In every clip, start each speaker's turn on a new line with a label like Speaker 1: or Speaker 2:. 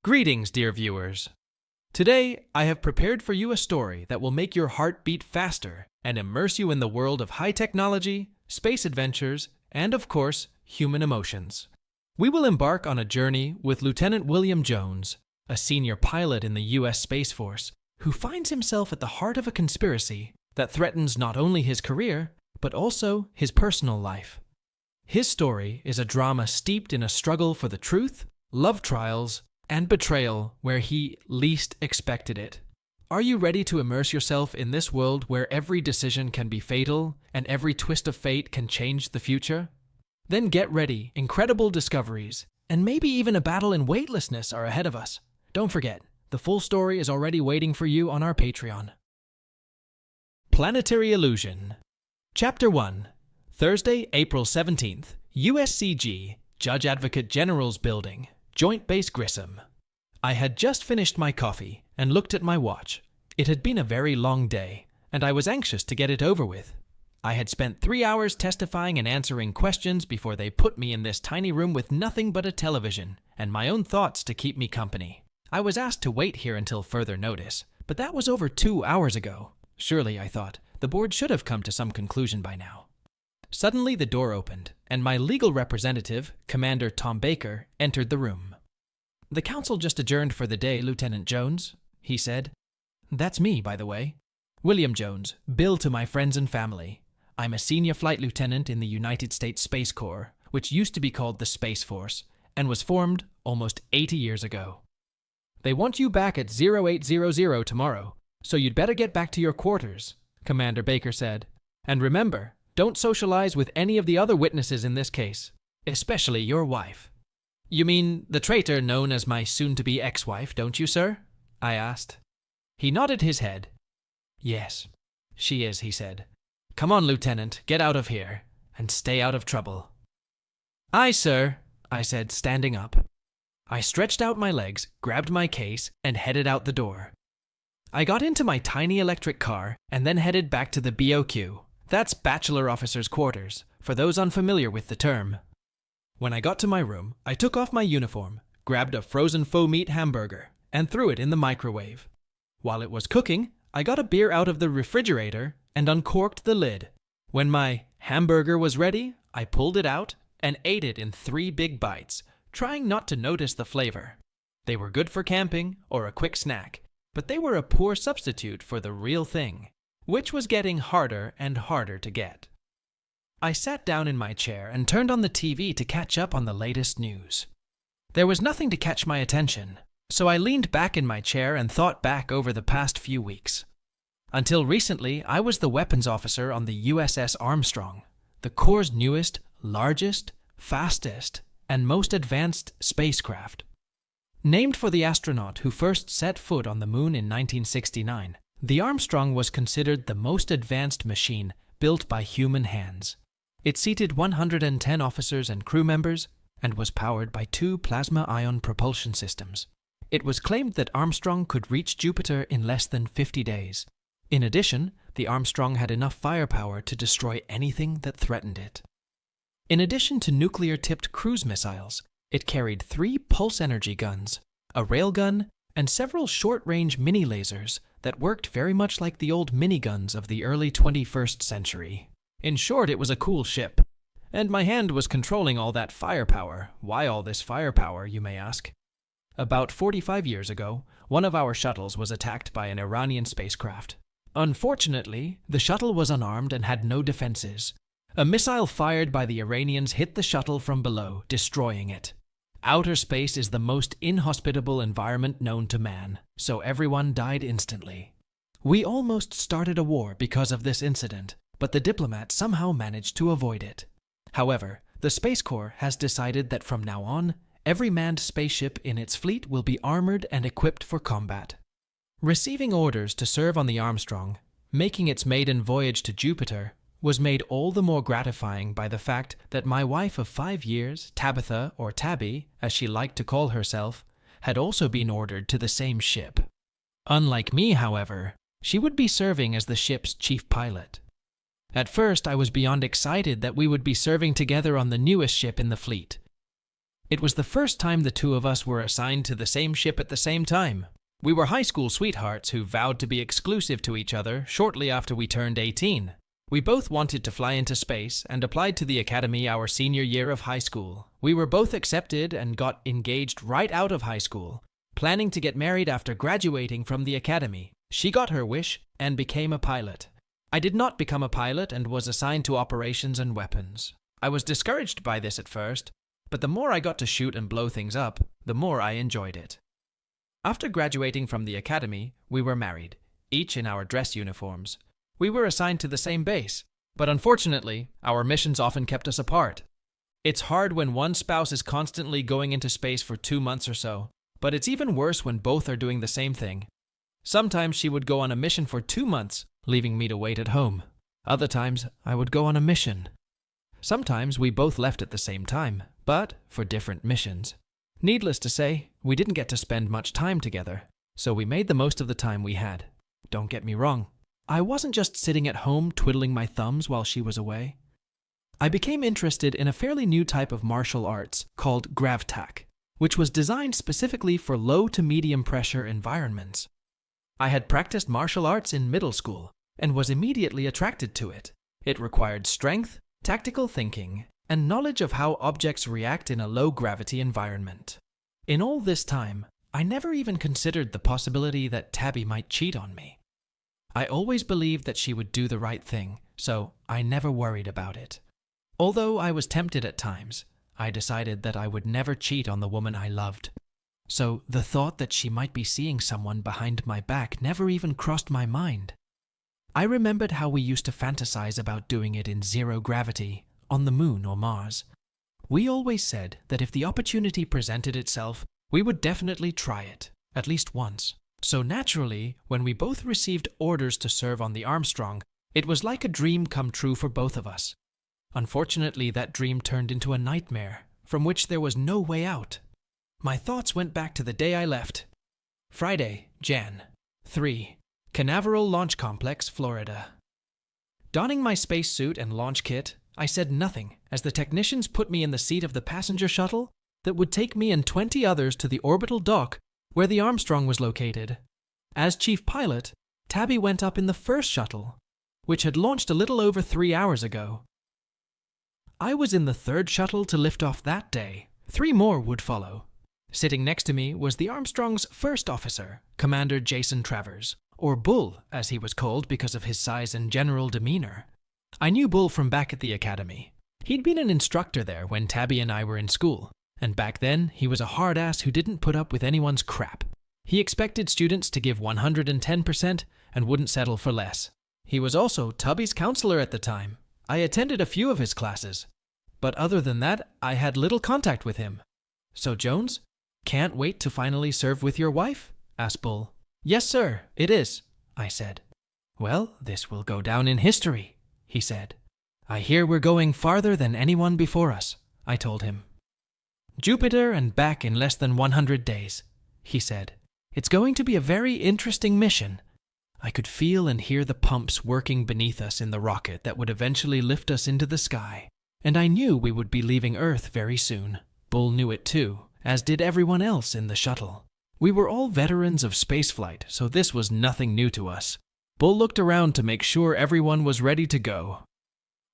Speaker 1: Greetings, dear viewers. Today, I have prepared for you a story that will make your heart beat faster and immerse you in the world of high technology, space adventures, and of course, human emotions. We will embark on a journey with Lieutenant William Jones, a senior pilot in the U.S. Space Force, who finds himself at the heart of a conspiracy that threatens not only his career, but also his personal life. His story is a drama steeped in a struggle for the truth, love trials, and betrayal where he least expected it. Are you ready to immerse yourself in this world where every decision can be fatal and every twist of fate can change the future? Then get ready, incredible discoveries, and maybe even a battle in weightlessness are ahead of us. Don't forget, the full story is already waiting for you on our Patreon. Planetary Illusion. Chapter 1. Thursday, April 17th, USCG, Judge Advocate General's Building, Joint Base Grissom. I had just finished my coffee and looked at my watch. It had been a very long day, and I was anxious to get it over with. I had spent 3 hours testifying and answering questions before they put me in this tiny room with nothing but a television and my own thoughts to keep me company. I was asked to wait here until further notice, but that was over 2 hours ago. Surely, I thought, the board should have come to some conclusion by now. Suddenly the door opened, and my legal representative, Commander Tom Baker, entered the room. "The council just adjourned for the day, Lieutenant Jones," he said. "That's me, by the way. William Jones, Bill to my friends and family. I'm a senior flight lieutenant in the United States Space Corps, which used to be called the Space Force, and was formed almost 80 years ago. They want you back at 0800 tomorrow, so you'd better get back to your quarters," Commander Baker said. "And remember, don't socialize with any of the other witnesses in this case, especially your wife." "You mean the traitor known as my soon-to-be ex-wife, don't you, sir?" I asked. He nodded his head. "Yes, she is," he said. "Come on, Lieutenant, get out of here, and stay out of trouble." "Aye, sir," I said, standing up. I stretched out my legs, grabbed my case, and headed out the door. I got into my tiny electric car and then headed back to the BOQ. That's Bachelor Officer's Quarters, for those unfamiliar with the term. When I got to my room, I took off my uniform, grabbed a frozen faux meat hamburger, and threw it in the microwave. While it was cooking, I got a beer out of the refrigerator and uncorked the lid. When my hamburger was ready, I pulled it out and ate it in 3 big bites, trying not to notice the flavor. They were good for camping or a quick snack, but they were a poor substitute for the real thing, which was getting harder and harder to get. I sat down in my chair and turned on the TV to catch up on the latest news. There was nothing to catch my attention, so I leaned back in my chair and thought back over the past few weeks. Until recently, I was the weapons officer on the USS Armstrong, the Corps' newest, largest, fastest, and most advanced spacecraft. Named for the astronaut who first set foot on the moon in 1969, the Armstrong was considered the most advanced machine built by human hands. It seated 110 officers and crew members and was powered by 2 plasma-ion propulsion systems. It was claimed that Armstrong could reach Jupiter in less than 50 days. In addition, the Armstrong had enough firepower to destroy anything that threatened it. In addition to nuclear-tipped cruise missiles, it carried 3 pulse energy guns, a railgun, and several short-range mini-lasers that worked very much like the old miniguns of the early 21st century. In short, it was a cool ship. And my hand was controlling all that firepower. Why all this firepower, you may ask? About 45 years ago, one of our shuttles was attacked by an Iranian spacecraft. Unfortunately, the shuttle was unarmed and had no defenses. A missile fired by the Iranians hit the shuttle from below, destroying it. Outer space is the most inhospitable environment known to man, so everyone died instantly. We almost started a war because of this incident, but the diplomats somehow managed to avoid it. However, the Space Corps has decided that from now on, every manned spaceship in its fleet will be armored and equipped for combat. Receiving orders to serve on the Armstrong, making its maiden voyage to Jupiter, was made all the more gratifying by the fact that my wife of 5 years, Tabitha, or Tabby, as she liked to call herself, had also been ordered to the same ship. Unlike me, however, she would be serving as the ship's chief pilot. At first, I was beyond excited that we would be serving together on the newest ship in the fleet. It was the first time the two of us were assigned to the same ship at the same time. We were high school sweethearts who vowed to be exclusive to each other shortly after we turned 18. We both wanted to fly into space and applied to the academy our senior year of high school. We were both accepted and got engaged right out of high school, planning to get married after graduating from the academy. She got her wish and became a pilot. I did not become a pilot and was assigned to operations and weapons. I was discouraged by this at first, but the more I got to shoot and blow things up, the more I enjoyed it. After graduating from the academy, we were married, each in our dress uniforms. We were assigned to the same base, but unfortunately, our missions often kept us apart. It's hard when one spouse is constantly going into space for 2 months or so, but it's even worse when both are doing the same thing. Sometimes she would go on a mission for 2 months, leaving me to wait at home. Other times, I would go on a mission. Sometimes we both left at the same time, but for different missions. Needless to say, we didn't get to spend much time together, so we made the most of the time we had. Don't get me wrong, I wasn't just sitting at home twiddling my thumbs while she was away. I became interested in a fairly new type of martial arts called GravTac, which was designed specifically for low to medium pressure environments. I had practiced martial arts in middle school and was immediately attracted to it. It required strength, tactical thinking, and knowledge of how objects react in a low-gravity environment. In all this time, I never even considered the possibility that Tabby might cheat on me. I always believed that she would do the right thing, so I never worried about it. Although I was tempted at times, I decided that I would never cheat on the woman I loved. So the thought that she might be seeing someone behind my back never even crossed my mind. I remembered how we used to fantasize about doing it in zero gravity, on the moon or Mars. We always said that if the opportunity presented itself, we would definitely try it, at least once. So naturally, when we both received orders to serve on the Armstrong, it was like a dream come true for both of us. Unfortunately, that dream turned into a nightmare, from which there was no way out. My thoughts went back to the day I left. Friday, Jan. 3. Canaveral Launch Complex, Florida. Donning my spacesuit and launch kit, I said nothing as the technicians put me in the seat of the passenger shuttle that would take me and 20 others to the orbital dock where the Armstrong was located. As chief pilot, Tabby went up in the first shuttle, which had launched a little over 3 hours ago. I was in the third shuttle to lift off that day. 3 more would follow. Sitting next to me was the Armstrong's first officer, Commander Jason Travers, or Bull, as he was called because of his size and general demeanor. I knew Bull from back at the academy. He'd been an instructor there when Tabby and I were in school, and back then he was a hard ass who didn't put up with anyone's crap. He expected students to give 110% and wouldn't settle for less. He was also Tubby's counselor at the time. I attended a few of his classes, but other than that, I had little contact with him. So Jones, can't wait to finally serve with your wife? Asked Bull. Yes, sir, it is, I said. Well, this will go down in history, he said. I hear we're going farther than anyone before us, I told him. Jupiter and back in less than 100 days, he said. It's going to be a very interesting mission. I could feel and hear the pumps working beneath us in the rocket that would eventually lift us into the sky, and I knew we would be leaving Earth very soon. Bull knew it too, as did everyone else in the shuttle. We were all veterans of spaceflight, so this was nothing new to us. Bull looked around to make sure everyone was ready to go.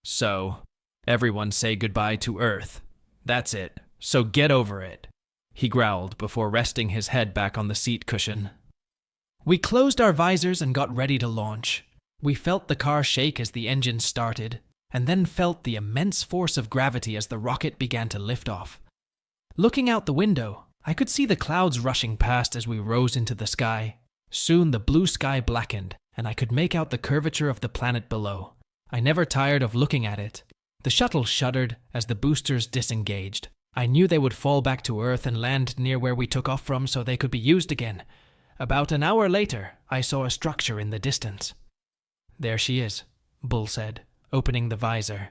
Speaker 1: So, everyone say goodbye to Earth. That's it, so get over it, he growled before resting his head back on the seat cushion. We closed our visors and got ready to launch. We felt the car shake as the engine started, and then felt the immense force of gravity as the rocket began to lift off. Looking out the window, I could see the clouds rushing past as we rose into the sky. Soon the blue sky blackened, and I could make out the curvature of the planet below. I never tired of looking at it. The shuttle shuddered as the boosters disengaged. I knew they would fall back to Earth and land near where we took off from so they could be used again. About an hour later, I saw a structure in the distance. There she is, Bull said, opening the visor.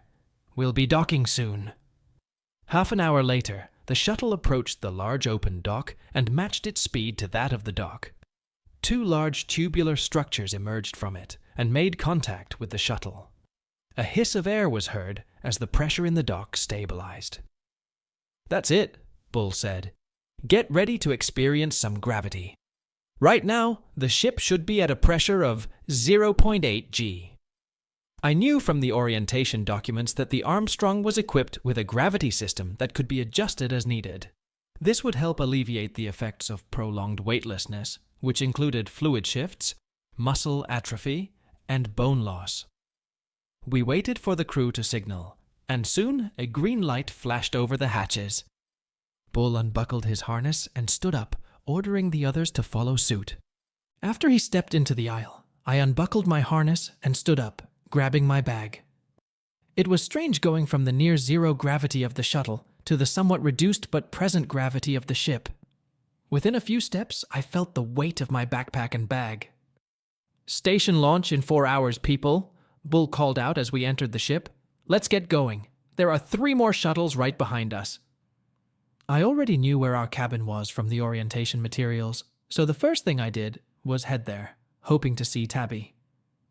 Speaker 1: We'll be docking soon. Half an hour later, the shuttle approached the large open dock and matched its speed to that of the dock. 2 large tubular structures emerged from it and made contact with the shuttle. A hiss of air was heard as the pressure in the dock stabilized. That's it, Bull said. "Get ready to experience some gravity. Right now, the ship should be at a pressure of 0.8 G." I knew from the orientation documents that the Armstrong was equipped with a gravity system that could be adjusted as needed. This would help alleviate the effects of prolonged weightlessness, which included fluid shifts, muscle atrophy, and bone loss. We waited for the crew to signal, and soon a green light flashed over the hatches. Bull unbuckled his harness and stood up, ordering the others to follow suit. After he stepped into the aisle, I unbuckled my harness and stood up, grabbing my bag. It was strange going from the near-zero gravity of the shuttle to the somewhat reduced but present gravity of the ship. Within a few steps, I felt the weight of my backpack and bag. "Station launch in 4 hours, people," Bull called out as we entered the ship. "Let's get going. There are 3 more shuttles right behind us." I already knew where our cabin was from the orientation materials, so the first thing I did was head there, hoping to see Tabby.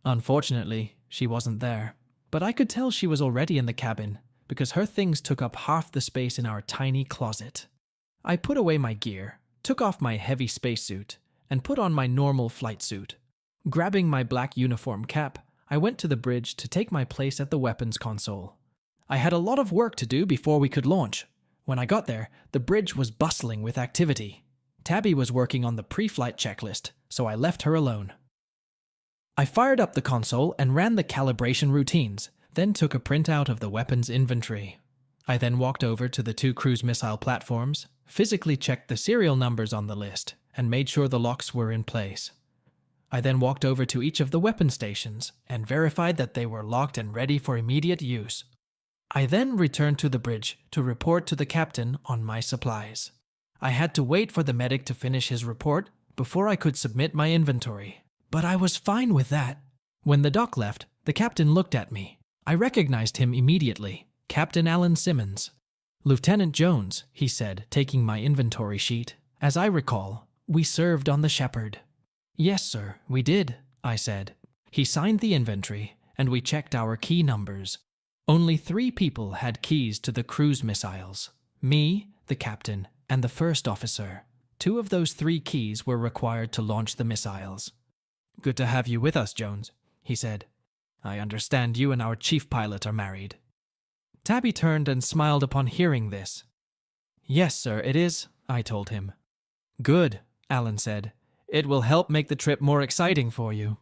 Speaker 1: Unfortunately, she wasn't there, but I could tell she was already in the cabin because her things took up half the space in our tiny closet. I put away my gear, took off my heavy spacesuit, and put on my normal flight suit. Grabbing my black uniform cap, I went to the bridge to take my place at the weapons console. I had a lot of work to do before we could launch. When I got there, the bridge was bustling with activity. Tabby was working on the pre-flight checklist, so I left her alone. I fired up the console and ran the calibration routines, then took a printout of the weapons inventory. I then walked over to the 2 cruise missile platforms, physically checked the serial numbers on the list, and made sure the locks were in place. I then walked over to each of the weapon stations and verified that they were locked and ready for immediate use. I then returned to the bridge to report to the captain on my supplies. I had to wait for the medic to finish his report before I could submit my inventory, but I was fine with that. When the doc left, the captain looked at me. I recognized him immediately, Captain Alan Simmons. "Lieutenant Jones," he said, taking my inventory sheet. "As I recall, we served on the Shepherd." "Yes, sir, we did," I said. He signed the inventory, and we checked our key numbers. Only 3 people had keys to the cruise missiles. Me, the captain, and the first officer. 2 of those 3 keys were required to launch the missiles. "Good to have you with us, Jones," he said. "I understand you and our chief pilot are married." Tabby turned and smiled upon hearing this. "Yes, sir, it is," I told him. "Good," Alan said. "It will help make the trip more exciting for you."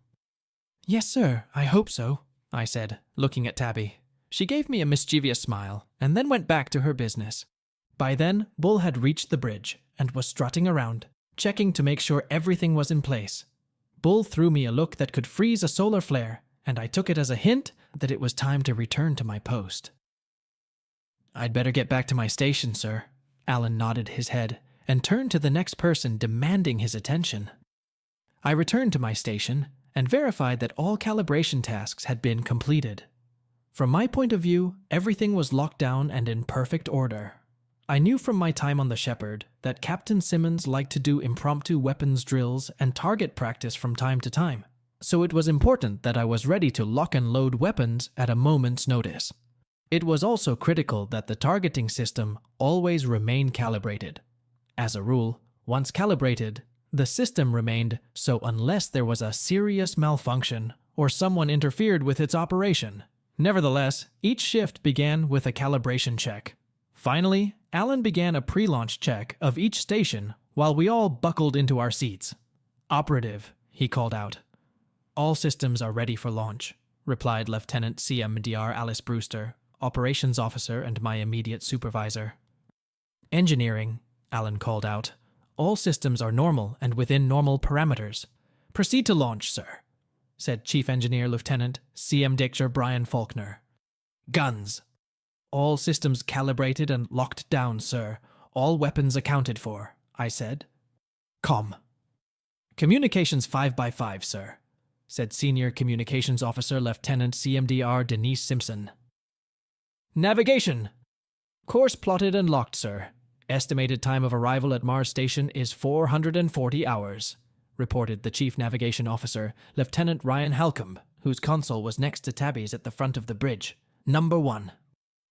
Speaker 1: "Yes, sir, I hope so," I said, looking at Tabby. She gave me a mischievous smile and then went back to her business. By then, Bull had reached the bridge and was strutting around, checking to make sure everything was in place. Bull threw me a look that could freeze a solar flare, and I took it as a hint that it was time to return to my post. "I'd better get back to my station, sir." Alan nodded his head and turned to the next person, demanding his attention. I returned to my station and verified that all calibration tasks had been completed. From my point of view, everything was locked down and in perfect order. I knew from my time on the Shepherd that Captain Simmons liked to do impromptu weapons drills and target practice from time to time, so it was important that I was ready to lock and load weapons at a moment's notice. It was also critical that the targeting system always remain calibrated. As a rule, once calibrated, the system remained, so unless there was a serious malfunction or someone interfered with its operation. Nevertheless, each shift began with a calibration check. Finally, Alan began a pre-launch check of each station while we all buckled into our seats. "Operative," he called out. "All systems are ready for launch," replied Lieutenant CMDR Alice Brewster, operations officer and my immediate supervisor. "Engineering," Alan called out. "All systems are normal and within normal parameters. Proceed to launch, sir," said Chief Engineer Lieutenant CM Dictor Brian Faulkner. "Guns. All systems calibrated and locked down, sir. All weapons accounted for," I said. "Com. Communications 5x5, sir," said Senior Communications Officer Lieutenant CMDR Denise Simpson. "Navigation. Course plotted and locked, sir. Estimated time of arrival at Mars Station is 440 hours, reported the Chief Navigation Officer, Lieutenant Ryan Halcombe, whose console was next to Tabby's at the front of the bridge. "Number 1.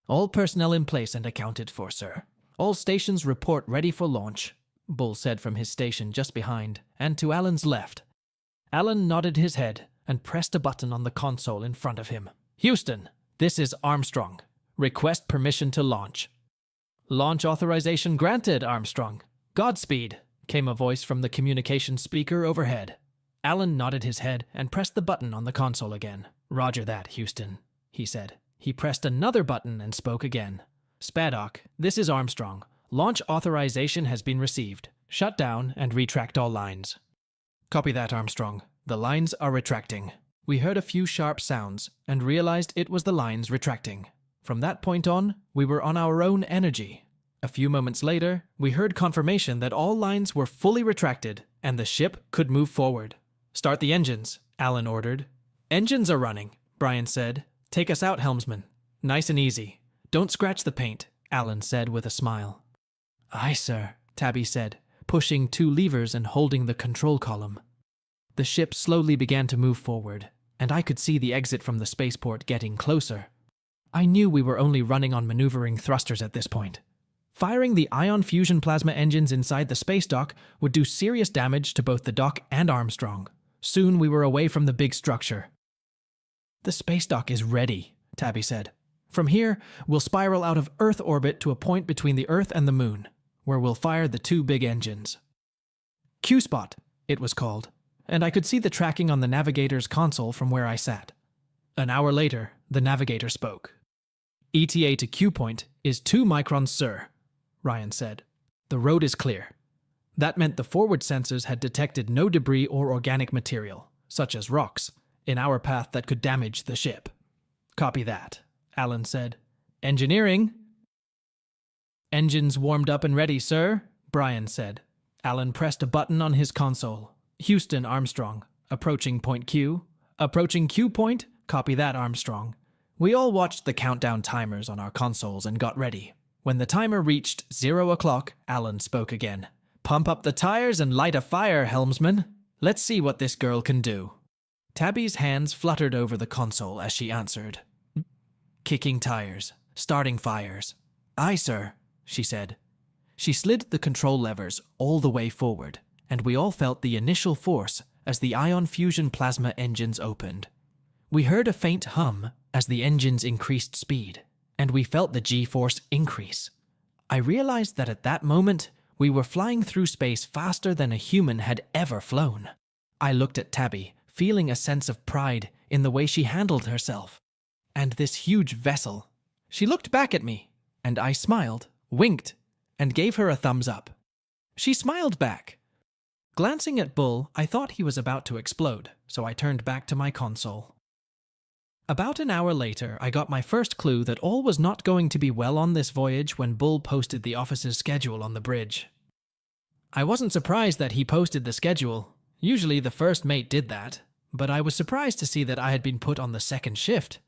Speaker 1: All personnel in place and accounted for, sir. All stations report ready for launch, Bull said from his station just behind, and to Alan's left. Alan nodded his head and pressed a button on the console in front of him. Houston, this is Armstrong. Request permission to launch. Launch authorization granted, Armstrong. Godspeed, came a voice from the communication speaker overhead. Alan nodded his head and pressed the button on the console again. Roger that, Houston, he said. He pressed another button and spoke again. Spaddock, this is Armstrong. Launch authorization has been received. Shut down and retract all lines. Copy that, Armstrong. The lines are retracting. We heard a few sharp sounds and realized it was the lines retracting. From that point on, we were on our own energy. A few moments later, we heard confirmation that all lines were fully retracted and the ship could move forward. Start the engines, Alan ordered. Engines are running, Brian said. Take us out, helmsman. Nice and easy. Don't scratch the paint, Alan said with a smile. Aye, sir, Tabby said, pushing two levers and holding the control column. The ship slowly began to move forward, and I could see the exit from the spaceport getting closer. I knew we were only running on maneuvering thrusters at this point. Firing the ion fusion plasma engines inside the space dock would do serious damage to both the dock and Armstrong. Soon we were away from the big structure. The space dock is ready, Tabby said. From here, we'll spiral out of Earth orbit to a point between the Earth and the Moon, where we'll fire the two big engines. Q-Spot, it was called, and I could see the tracking on the navigator's console from where I sat. An hour later, the navigator spoke. ETA to Q-Point is 2 microns, sir, Ryan said. The road is clear. That meant the forward sensors had detected no debris or organic material, such as rocks, in our path that could damage the ship. Copy that, Alan said. Engineering. Engines warmed up and ready, sir, Brian said. Alan pressed a button on his console. Houston, Armstrong. Approaching point Q. Approaching Q point. Copy that, Armstrong. We all watched the countdown timers on our consoles and got ready. When the timer reached 0 o'clock, Alan spoke again. Pump up the tires and light a fire, helmsman. Let's see what this girl can do. Tabby's hands fluttered over the console as she answered. Kicking tires. Starting fires. Aye, sir, she said. She slid the control levers all the way forward, and we all felt the initial force as the ion fusion plasma engines opened. We heard a faint hum as the engines increased speed, and we felt the G-force increase. I realized that at that moment, we were flying through space faster than a human had ever flown. I looked at Tabby, feeling a sense of pride in the way she handled herself. And this huge vessel. She looked back at me, and I smiled, winked, and gave her a thumbs up. She smiled back. Glancing at Bull, I thought he was about to explode, so I turned back to my console. About an hour later, I got my first clue that all was not going to be well on this voyage when Bull posted the officer's schedule on the bridge. I wasn't surprised that he posted the schedule. Usually the first mate did that, but I was surprised to see that I had been put on the second shift.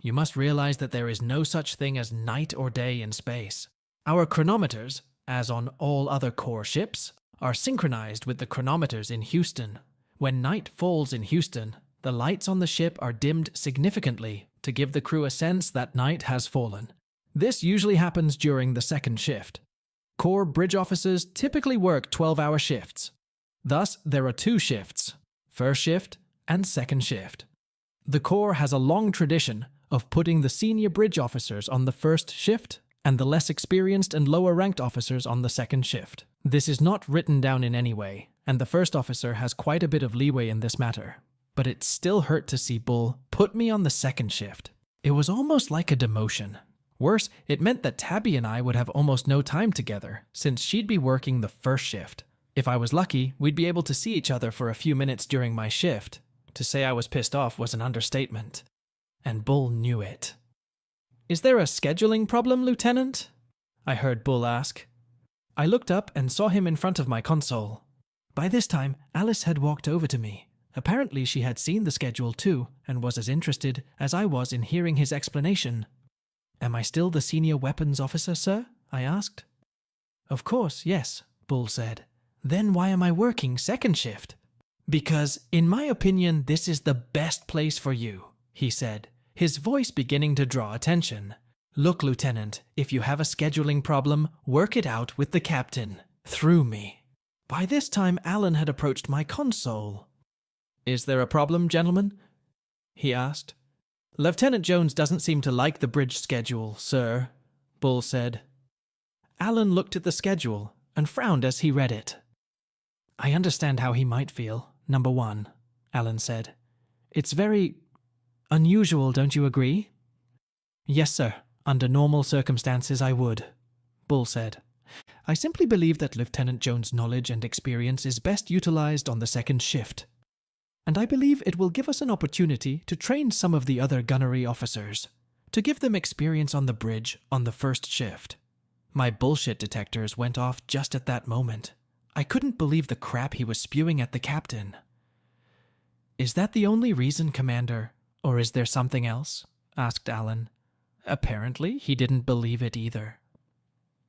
Speaker 1: You must realize that there is no such thing as night or day in space. Our chronometers, as on all other core ships, are synchronized with the chronometers in Houston. When night falls in Houston, the lights on the ship are dimmed significantly to give the crew a sense that night has fallen. This usually happens during the second shift. Core bridge officers typically work 12-hour shifts. Thus, there are 2 shifts, first shift and second shift. The Corps has a long tradition of putting the senior bridge officers on the first shift and the less experienced and lower-ranked officers on the second shift. This is not written down in any way, and the first officer has quite a bit of leeway in this matter. But it still hurt to see Bull put me on the second shift. It was almost like a demotion. Worse, it meant that Tabby and I would have almost no time together, since she'd be working the first shift. If I was lucky, we'd be able to see each other for a few minutes during my shift. To say I was pissed off was an understatement. And Bull knew it. "Is there a scheduling problem, Lieutenant?" I heard Bull ask. I looked up and saw him in front of my console. By this time, Alice had walked over to me. Apparently she had seen the schedule too, and was as interested as I was in hearing his explanation. "Am I still the senior weapons officer, sir?" I asked. "Of course, yes," Bull said. "Then why am I working second shift?" "Because, in my opinion, this is the best place for you," he said, his voice beginning to draw attention. Look, Lieutenant, if you have a scheduling problem, work it out with the captain, through me. By this time, Alan had approached my console. Is there a problem, gentlemen? He asked. Lieutenant Jones doesn't seem to like the bridge schedule, sir, Bull said. Alan looked at the schedule and frowned as he read it. I understand how he might feel, number one, Alan said. It's very unusual, don't you agree? Yes, sir. Under normal circumstances, I would, Bull said. I simply believe that Lieutenant Jones' knowledge and experience is best utilized on the second shift. And I believe it will give us an opportunity to train some of the other gunnery officers, to give them experience on the bridge on the first shift. My bullshit detectors went off just at that moment. I couldn't believe the crap he was spewing at the captain. Is that the only reason, Commander, or is there something else? Asked Alan. Apparently, he didn't believe it either.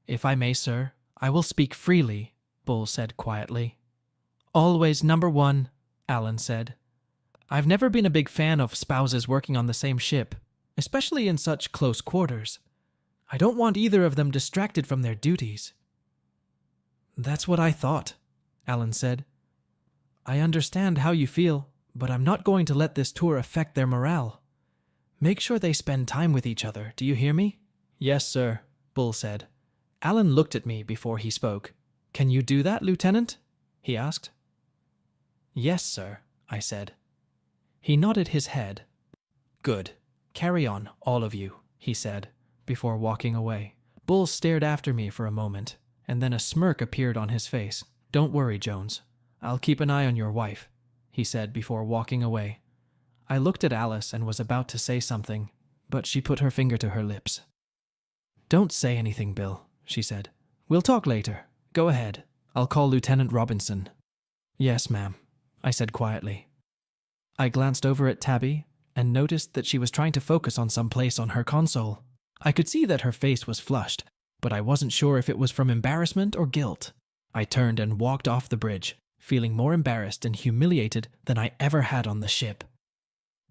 Speaker 1: If I may, sir, I will speak freely, Bull said quietly. Always number one, Alan said. I've never been a big fan of spouses working on the same ship, especially in such close quarters. I don't want either of them distracted from their duties. That's what I thought, Alan said. I understand how you feel, but I'm not going to let this tour affect their morale. Make sure they spend time with each other, do you hear me? Yes, sir, Bull said. Alan looked at me before he spoke. Can you do that, Lieutenant? He asked. Yes, sir, I said. He nodded his head. Good. Carry on, all of you, he said, before walking away. Bull stared after me for a moment, and then a smirk appeared on his face. Don't worry, Jones. I'll keep an eye on your wife, he said before walking away. I looked at Alice and was about to say something, but she put her finger to her lips. Don't say anything, Bill, she said. We'll talk later. Go ahead. I'll call Lieutenant Robinson. Yes, ma'am, I said quietly. I glanced over at Tabby and noticed that she was trying to focus on some place on her console. I could see that her face was flushed, but I wasn't sure if it was from embarrassment or guilt. I turned and walked off the bridge, feeling more embarrassed and humiliated than I ever had on the ship.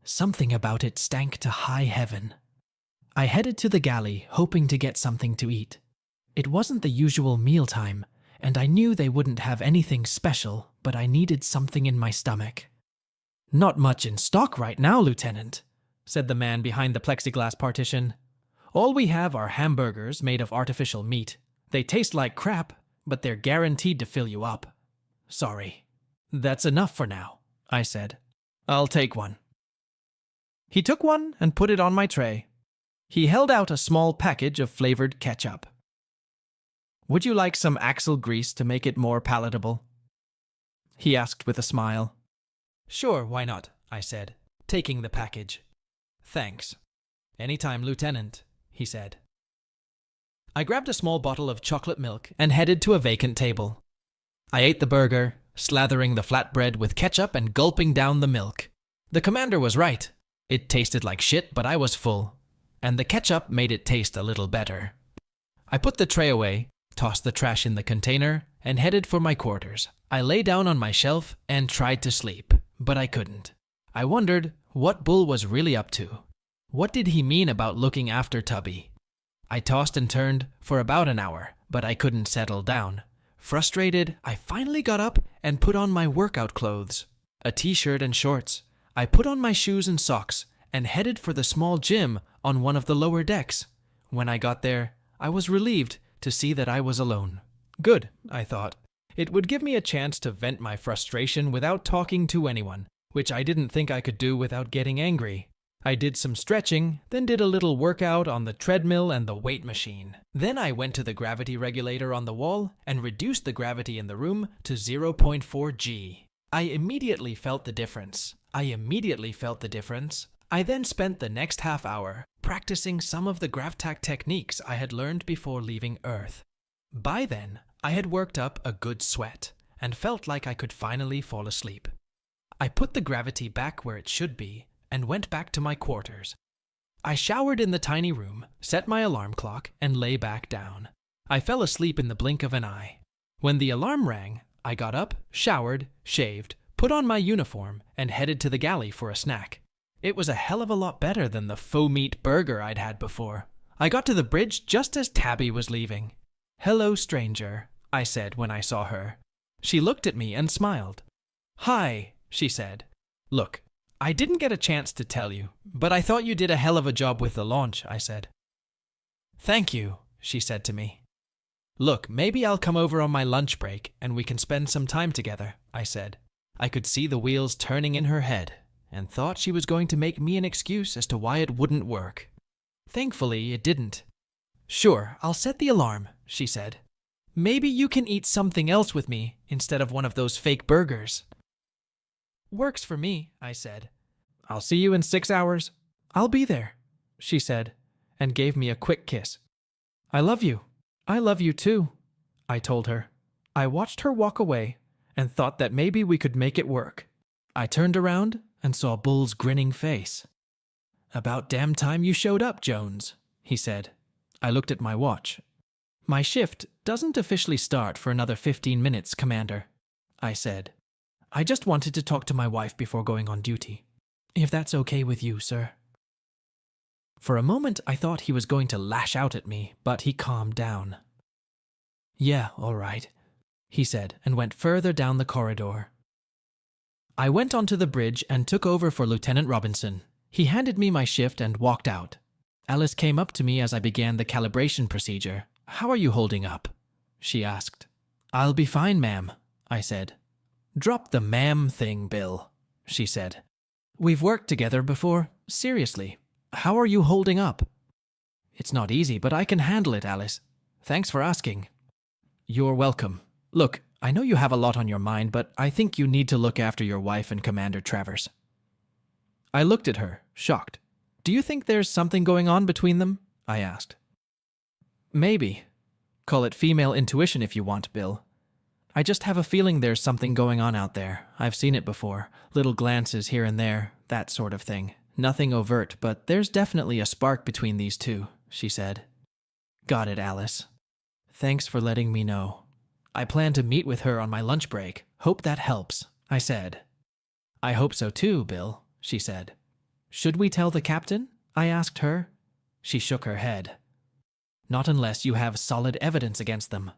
Speaker 1: Something about it stank to high heaven. I headed to the galley, hoping to get something to eat. It wasn't the usual mealtime, and I knew they wouldn't have anything special, but I needed something in my stomach. Not much in stock right now, Lieutenant, said the man behind the plexiglass partition. All we have are hamburgers made of artificial meat. They taste like crap, but they're guaranteed to fill you up. Sorry. That's enough for now, I said. I'll take one. He took one and put it on my tray. He held out a small package of flavored ketchup. Would you like some axle grease to make it more palatable? He asked with a smile. Sure, why not, I said, taking the package. Thanks. Anytime, Lieutenant, he said. I grabbed a small bottle of chocolate milk and headed to a vacant table. I ate the burger, slathering the flatbread with ketchup and gulping down the milk. The commander was right. It tasted like shit, but I was full, and the ketchup made it taste a little better. I put the tray away, tossed the trash in the container, and headed for my quarters. I lay down on my shelf and tried to sleep, but I couldn't. I wondered what Bull was really up to. What did he mean about looking after Tubby? I tossed and turned for about an hour, but I couldn't settle down. Frustrated, I finally got up and put on my workout clothes, a t-shirt and shorts. I put on my shoes and socks and headed for the small gym on one of the lower decks. When I got there, I was relieved to see that I was alone. Good, I thought. It would give me a chance to vent my frustration without talking to anyone, which I didn't think I could do without getting angry. I did some stretching, then did a little workout on the treadmill and the weight machine. Then I went to the gravity regulator on the wall and reduced the gravity in the room to 0.4 G. I immediately felt the difference. I then spent the next half hour practicing some of the GravTac techniques I had learned before leaving Earth. By then, I had worked up a good sweat and felt like I could finally fall asleep. I put the gravity back where it should be and went back to my quarters. I showered in the tiny room, set my alarm clock, and lay back down. I fell asleep in the blink of an eye. When the alarm rang, I got up, showered, shaved, put on my uniform, and headed to the galley for a snack. It was a hell of a lot better than the faux meat burger I'd had before. I got to the bridge just as Tabby was leaving. "Hello, stranger," I said when I saw her. She looked at me and smiled. "Hi," she said. "Look, I didn't get a chance to tell you, but I thought you did a hell of a job with the launch," I said. "Thank you," she said to me. "Look, maybe I'll come over on my lunch break and we can spend some time together," I said. I could see the wheels turning in her head and thought she was going to make me an excuse as to why it wouldn't work. Thankfully, it didn't. "Sure, I'll set the alarm," she said. "Maybe you can eat something else with me instead of one of those fake burgers." "Works for me," I said. "I'll see you in 6 hours." "I'll be there," she said, and gave me a quick kiss. "I love you." "I love you too," I told her. I watched her walk away and thought that maybe we could make it work. I turned around and saw Bull's grinning face. "About damn time you showed up, Jones," he said. I looked at my watch. "My shift doesn't officially start for another 15 minutes, Commander," I said. "I just wanted to talk to my wife before going on duty. If that's okay with you, sir." For a moment, I thought he was going to lash out at me, but he calmed down. "Yeah, all right," he said, and went further down the corridor. I went onto the bridge and took over for Lieutenant Robinson. He handed me my shift and walked out. Alice came up to me as I began the calibration procedure. "How are you holding up?" she asked. "I'll be fine, ma'am," I said. "Drop the ma'am thing, Bill," she said. "We've worked together before. Seriously. How are you holding up?" "It's not easy, but I can handle it, Alice. Thanks for asking." "You're welcome. Look, I know you have a lot on your mind, but I think you need to look after your wife and Commander Travers." I looked at her, shocked. "Do you think there's something going on between them?" I asked. "Maybe. Call it female intuition if you want, Bill. I just have a feeling there's something going on out there. I've seen it before. Little glances here and there, that sort of thing. Nothing overt, but there's definitely a spark between these two," she said. "Got it, Alice. Thanks for letting me know. I plan to meet with her on my lunch break. Hope that helps," I said. "I hope so too, Bill," she said. "Should we tell the captain?" I asked her. She shook her head. "Not unless you have solid evidence against them.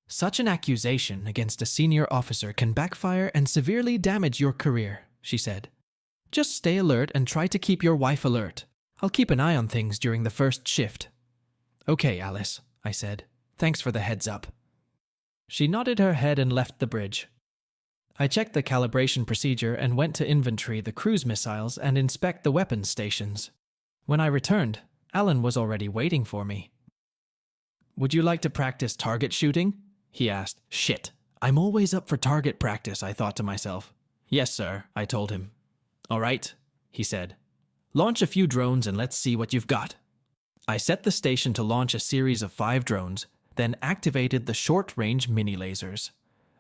Speaker 1: Such an accusation against a senior officer can backfire and severely damage your career," she said. "Just stay alert and try to keep your wife alert. I'll keep an eye on things during the first shift." "Okay, Alice," I said. "Thanks for the heads up." She nodded her head and left the bridge. I checked the calibration procedure and went to inventory the cruise missiles and inspect the weapons stations. When I returned, Alan was already waiting for me. "Would you like to practice target shooting?" he asked. "Shit, I'm always up for target practice," I thought to myself. "Yes, sir," I told him. "All right," he said. "Launch a few drones and let's see what you've got." I set the station to launch a series of 5 drones, then activated the short-range mini-lasers.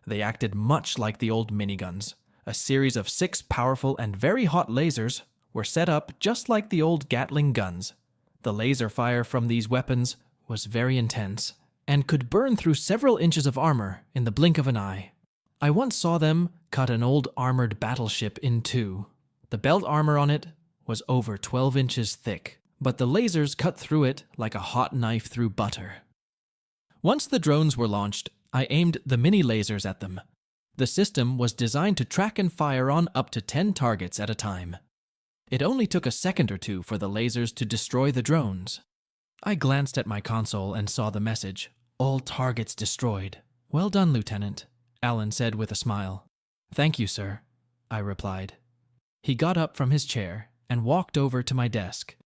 Speaker 1: They acted much like the old miniguns. A series of 6 powerful and very hot lasers were set up just like the old Gatling guns. The laser fire from these weapons was very intense and could burn through several inches of armor in the blink of an eye. I once saw them cut an old armored battleship in two. The belt armor on it was over 12 inches thick, but the lasers cut through it like a hot knife through butter. Once the drones were launched, I aimed the mini lasers at them. The system was designed to track and fire on up to 10 targets at a time. It only took a second or two for the lasers to destroy the drones. I glanced at my console and saw the message, "All targets destroyed." "Well done, Lieutenant," Alan said with a smile. "Thank you, sir," I replied. He got up from his chair and walked over to my desk.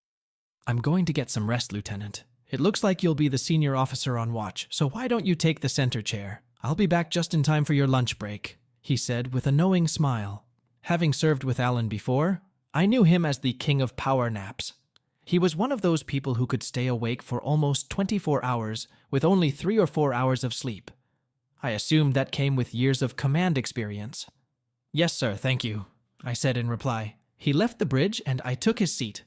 Speaker 1: "I'm going to get some rest, Lieutenant. It looks like you'll be the senior officer on watch, so why don't you take the center chair? I'll be back just in time for your lunch break," he said with a knowing smile. Having served with Alan before, I knew him as the king of power naps. He was one of those people who could stay awake for almost 24 hours with only 3 or 4 hours of sleep. I assumed that came with years of command experience. "Yes, sir, thank you," I said in reply. He left the bridge and I took his seat.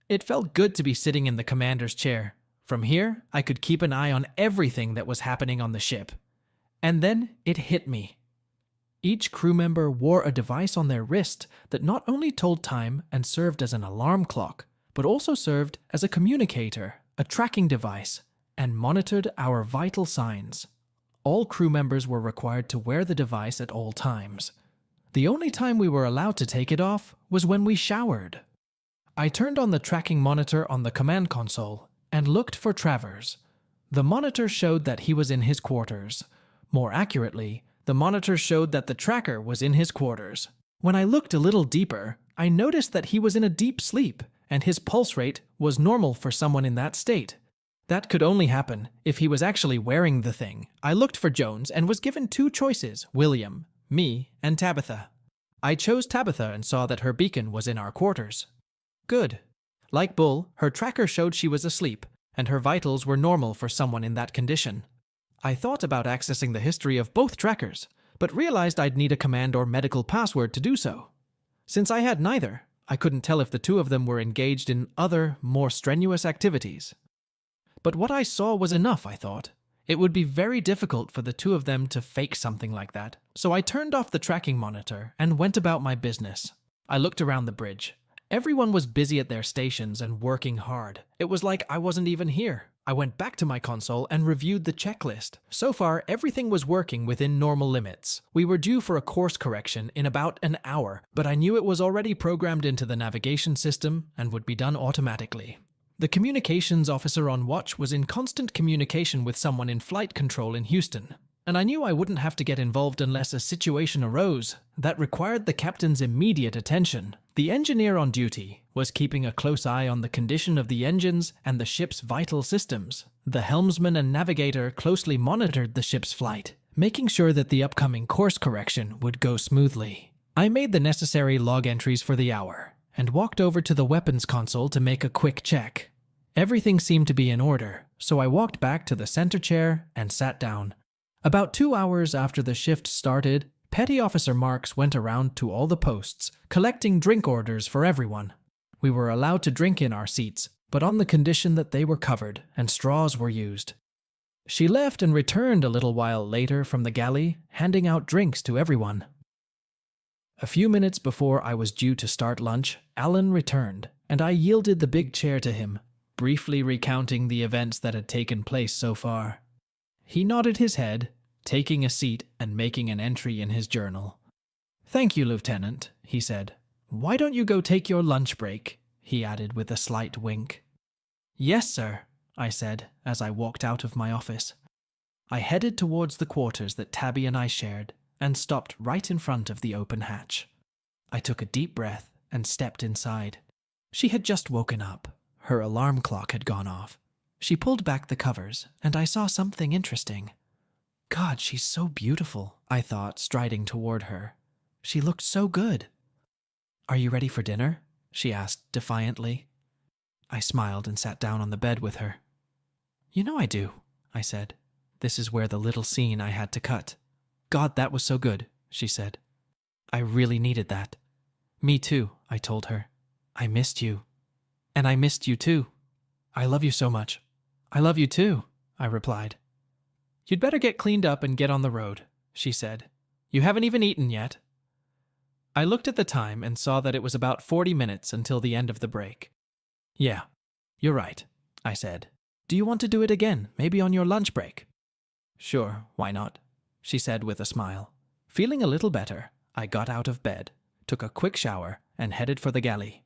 Speaker 1: It felt good to be sitting in the commander's chair. From here, I could keep an eye on everything that was happening on the ship. And then it hit me. Each crew member wore a device on their wrist that not only told time and served as an alarm clock, but also served as a communicator, a tracking device, and monitored our vital signs. All crew members were required to wear the device at all times. The only time we were allowed to take it off was when we showered. I turned on the tracking monitor on the command console and looked for Travers. The monitor showed that he was in his quarters. More accurately, the monitor showed that the tracker was in his quarters. When I looked a little deeper, I noticed that he was in a deep sleep, and his pulse rate was normal for someone in that state. That could only happen if he was actually wearing the thing. I looked for Jones and was given 2 choices: William, me, and Tabitha. I chose Tabitha and saw that her beacon was in our quarters. Good. Like Bull, her tracker showed she was asleep, and her vitals were normal for someone in that condition. I thought about accessing the history of both trackers, but realized I'd need a command or medical password to do so. Since I had neither, I couldn't tell if the 2 of them were engaged in other, more strenuous activities. But what I saw was enough, I thought. It would be very difficult for the 2 of them to fake something like that, so I turned off the tracking monitor and went about my business. I looked around the bridge. Everyone was busy at their stations and working hard. It was like I wasn't even here. I went back to my console and reviewed the checklist. So far, everything was working within normal limits. We were due for a course correction in about an hour, but I knew it was already programmed into the navigation system and would be done automatically. The communications officer on watch was in constant communication with someone in flight control in Houston, and I knew I wouldn't have to get involved unless a situation arose that required the captain's immediate attention. The engineer on duty was keeping a close eye on the condition of the engines and the ship's vital systems. The helmsman and navigator closely monitored the ship's flight, making sure that the upcoming course correction would go smoothly. I made the necessary log entries for the hour and walked over to the weapons console to make a quick check. Everything seemed to be in order, so I walked back to the center chair and sat down. About 2 hours after the shift started, Petty Officer Marks went around to all the posts, collecting drink orders for everyone. We were allowed to drink in our seats, but on the condition that they were covered and straws were used. She left and returned a little while later from the galley, handing out drinks to everyone. A few minutes before I was due to start lunch, Alan returned, and I yielded the big chair to him, briefly recounting the events that had taken place so far. He nodded his head, taking a seat and making an entry in his journal. "Thank you, Lieutenant," he said. "Why don't you go take your lunch break?" he added with a slight wink. "Yes, sir," I said as I walked out of my office. I headed towards the quarters that Tabby and I shared and stopped right in front of the open hatch. I took a deep breath and stepped inside. She had just woken up. Her alarm clock had gone off. She pulled back the covers, and I saw something interesting. God, she's so beautiful, I thought, striding toward her. She looked so good. "Are you ready for dinner?" she asked defiantly. I smiled and sat down on the bed with her. "You know I do," I said. This is where the little scene I had to cut. "God, that was so good," she said. "I really needed that." "Me too," I told her. "I missed you." "And I missed you too. I love you so much." "I love you too," I replied. "You'd better get cleaned up and get on the road," she said. "You haven't even eaten yet." I looked at the time and saw that it was about 40 minutes until the end of the break. "Yeah, you're right," I said. "Do you want to do it again, maybe on your lunch break?" "Sure, why not?" she said with a smile. Feeling a little better, I got out of bed, took a quick shower, and headed for the galley.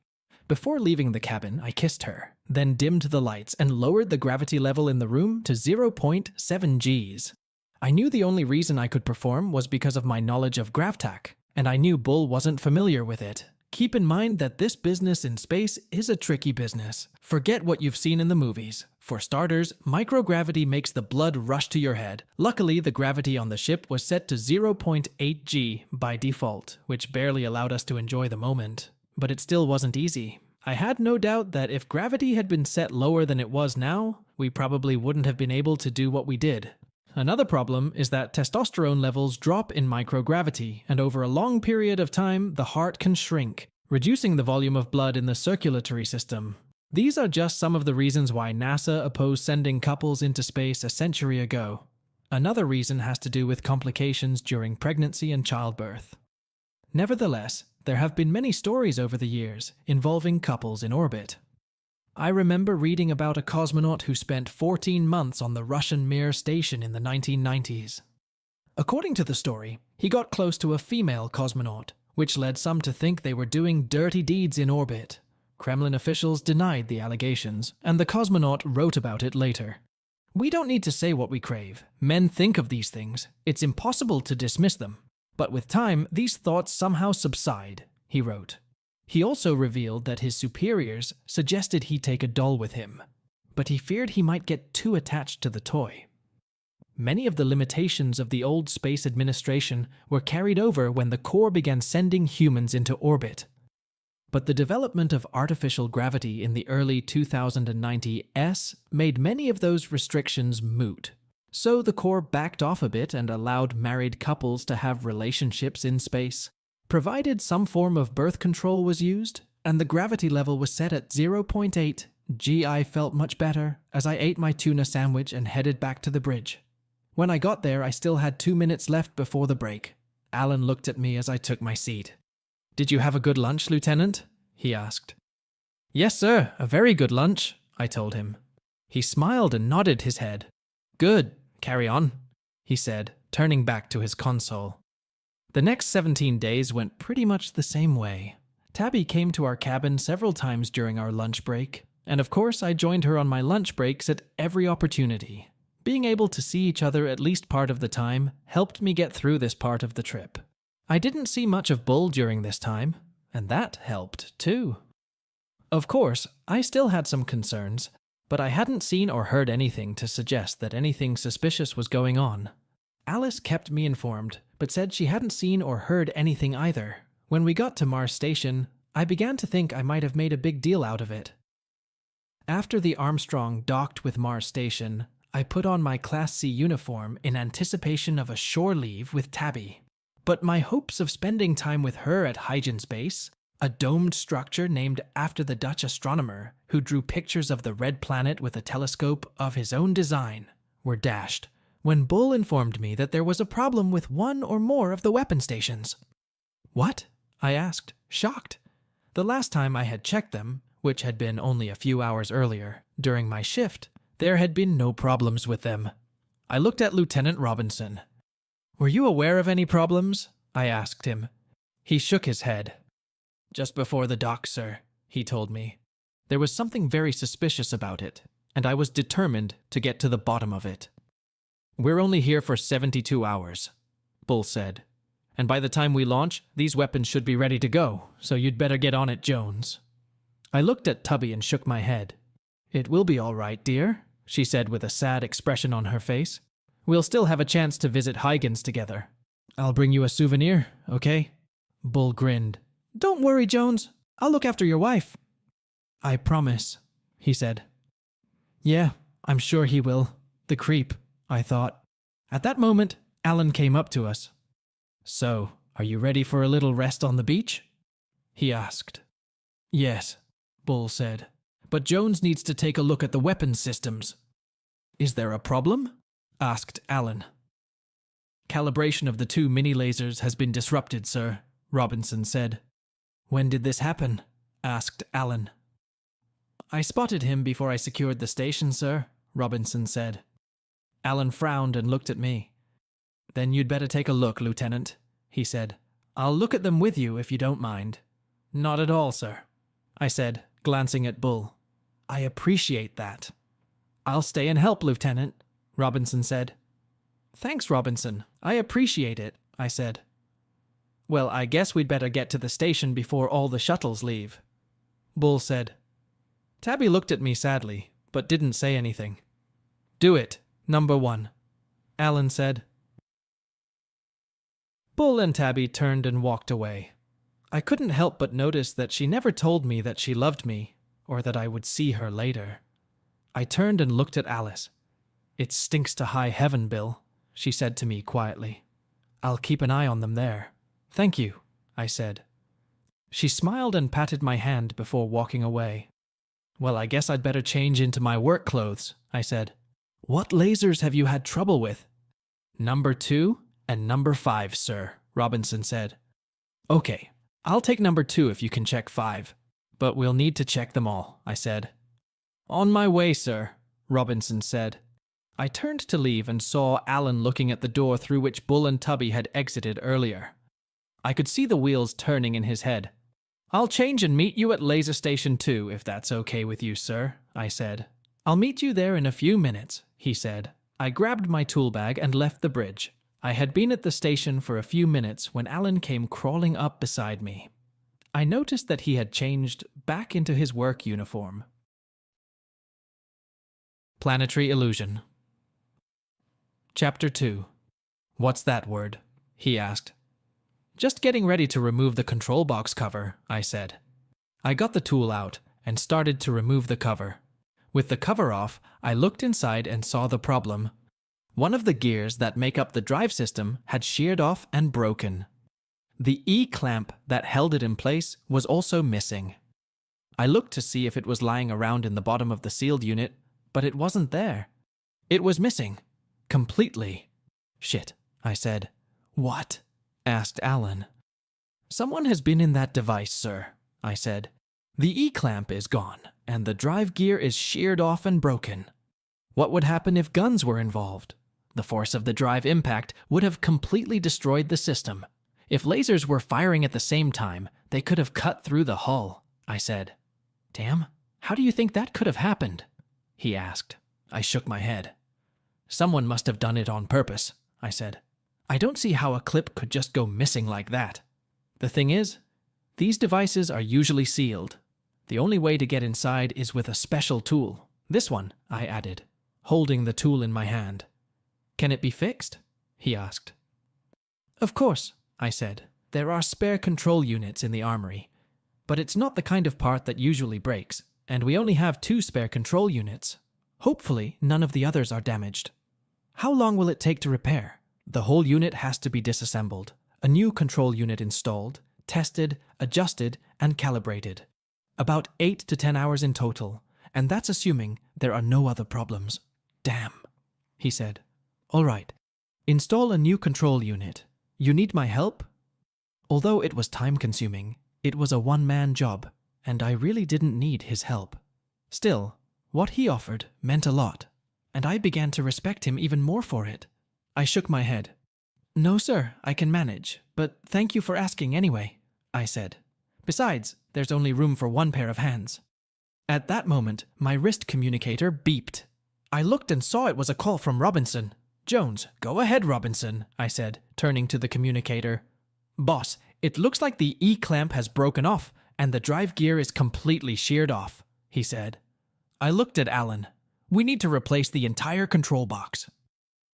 Speaker 1: Before leaving the cabin, I kissed her, then dimmed the lights and lowered the gravity level in the room to 0.7 Gs. I knew the only reason I could perform was because of my knowledge of GravTach, and I knew Bull wasn't familiar with it. Keep in mind that this business in space is a tricky business. Forget what you've seen in the movies. For starters, microgravity makes the blood rush to your head. Luckily, the gravity on the ship was set to 0.8 G by default, which barely allowed us to enjoy the moment. But it still wasn't easy. I had no doubt that if gravity had been set lower than it was now, we probably wouldn't have been able to do what we did. Another problem is that testosterone levels drop in microgravity, and over a long period of time, the heart can shrink, reducing the volume of blood in the circulatory system. These are just some of the reasons why NASA opposed sending couples into space a century ago. Another reason has to do with complications during pregnancy and childbirth. Nevertheless, there have been many stories over the years involving couples in orbit. I remember reading about a cosmonaut who spent 14 months on the Russian Mir station in the 1990s. According to the story, he got close to a female cosmonaut, which led some to think they were doing dirty deeds in orbit. Kremlin officials denied the allegations, and the cosmonaut wrote about it later. We don't need to say what we crave. Men think of these things. It's impossible to dismiss them. But with time, these thoughts somehow subside, he wrote. He also revealed that his superiors suggested he take a doll with him, but he feared he might get too attached to the toy. Many of the limitations of the old space administration were carried over when the Corps began sending humans into orbit. But the development of artificial gravity in the early 2090s made many of those restrictions moot. So the Corps backed off a bit and allowed married couples to have relationships in space, provided some form of birth control was used, and the gravity level was set at 0.8. I felt much better as I ate my tuna sandwich and headed back to the bridge. When I got there, I still had 2 minutes left before the break. Alan looked at me as I took my seat. "Did you have a good lunch, Lieutenant?" he asked. "Yes, sir, a very good lunch," I told him. He smiled and nodded his head. "Good, carry on," he said, turning back to his console. The next 17 days went pretty much the same way. Tabby came to our cabin several times during our lunch break, and of course I joined her on my lunch breaks at every opportunity. Being able to see each other at least part of the time helped me get through this part of the trip. I didn't see much of Bull during this time, and that helped too. Of course, I still had some concerns, but I hadn't seen or heard anything to suggest that anything suspicious was going on. Alice kept me informed, but said she hadn't seen or heard anything either. When we got to Mars Station, I began to think I might have made a big deal out of it. After the Armstrong docked with Mars Station, I put on my Class C uniform in anticipation of a shore leave with Tabby. But my hopes of spending time with her at Huygens Base, a domed structure named after the Dutch astronomer who drew pictures of the red planet with a telescope of his own design, were dashed when Bull informed me that there was a problem with one or more of the weapon stations. "What?" I asked, shocked. The last time I had checked them, which had been only a few hours earlier, during my shift, there had been no problems with them. I looked at Lieutenant Robinson. "Were you aware of any problems?" I asked him. He shook his head. "Just before the dock, sir," he told me. There was something very suspicious about it, and I was determined to get to the bottom of it. "We're only here for 72 hours, Bull said. "And by the time we launch, these weapons should be ready to go, so you'd better get on it, Jones." I looked at Tubby and shook my head. "It will be all right, dear," she said with a sad expression on her face. "We'll still have a chance to visit Huygens together. I'll bring you a souvenir, okay?" Bull grinned. "Don't worry, Jones. I'll look after your wife." "I promise," he said. "Yeah, I'm sure he will. The creep," I thought. At that moment, Alan came up to us. "So, are you ready for a little rest on the beach?" he asked. "Yes," Bull said. "But Jones needs to take a look at the weapons systems." "Is there a problem?" asked Alan. "Calibration of the 2 mini-lasers has been disrupted, sir," Robinson said. "When did this happen?" asked Alan. "I spotted him before I secured the station, sir," Robinson said. Alan frowned and looked at me. "Then you'd better take a look, Lieutenant," he said. "I'll look at them with you if you don't mind." "Not at all, sir," I said, glancing at Bull. "I appreciate that." "I'll stay and help, Lieutenant," Robinson said. "Thanks, Robinson. I appreciate it," I said. "Well, I guess we'd better get to the station before all the shuttles leave," Bull said. Tabby looked at me sadly, but didn't say anything. "Do it, number 1," Alan said. Bull and Tabby turned and walked away. I couldn't help but notice that she never told me that she loved me, or that I would see her later. I turned and looked at Alice. "It stinks to high heaven, Bill," she said to me quietly. "I'll keep an eye on them there." "Thank you," I said. She smiled and patted my hand before walking away. "Well, I guess I'd better change into my work clothes," I said. "What lasers have you had trouble with?" "Number 2 and number 5, sir," Robinson said. "Okay, I'll take number 2 if you can check 5. But we'll need to check them all," I said. On my way, sir, Robinson said. I turned to leave and saw Alan looking at the door through which Bull and Tubby had exited earlier. I could see the wheels turning in his head. I'll change and meet you at Laser Station 2, if that's okay with you, sir, I said. I'll meet you there in a few minutes, he said. I grabbed my tool bag and left the bridge. I had been at the station for a few minutes when Alan came crawling up beside me. I noticed that he had changed back into his work uniform. Planetary Illusion. Chapter 2. What's that word? He asked. Just getting ready to remove the control box cover, I said. I got the tool out and started to remove the cover. With the cover off, I looked inside and saw the problem. One of the gears that make up the drive system had sheared off and broken. The E-clamp that held it in place was also missing. I looked to see if it was lying around in the bottom of the sealed unit, but it wasn't there. It was missing. Completely. Shit, I said. What? Asked Alan. Someone has been in that device, sir, I said. The E-clamp is gone, and the drive gear is sheared off and broken. What would happen if guns were involved? The force of the drive impact would have completely destroyed the system. If lasers were firing at the same time, they could have cut through the hull, I said. Damn, how do you think that could have happened? He asked. I shook my head. Someone must have done it on purpose, I said. I don't see how a clip could just go missing like that. The thing is, these devices are usually sealed. The only way to get inside is with a special tool. This one, I added, holding the tool in my hand. Can it be fixed? He asked. Of course, I said. There are spare control units in the armory. But it's not the kind of part that usually breaks, and we only have 2 spare control units. Hopefully, none of the others are damaged. How long will it take to repair? The whole unit has to be disassembled, a new control unit installed, tested, adjusted, and calibrated. About 8 to 10 hours in total, and that's assuming there are no other problems. Damn, he said. All right, install a new control unit. You need my help? Although it was time-consuming, it was a one-man job, and I really didn't need his help. Still, what he offered meant a lot, and I began to respect him even more for it. I shook my head. No, sir, I can manage, but thank you for asking anyway, I said. Besides, there's only room for 1 pair of hands. At that moment, my wrist communicator beeped. I looked and saw it was a call from Robinson. Jones, go ahead, Robinson, I said, turning to the communicator. Boss, it looks like the E-clamp has broken off, and the drive gear is completely sheared off, he said. I looked at Alan. We need to replace the entire control box.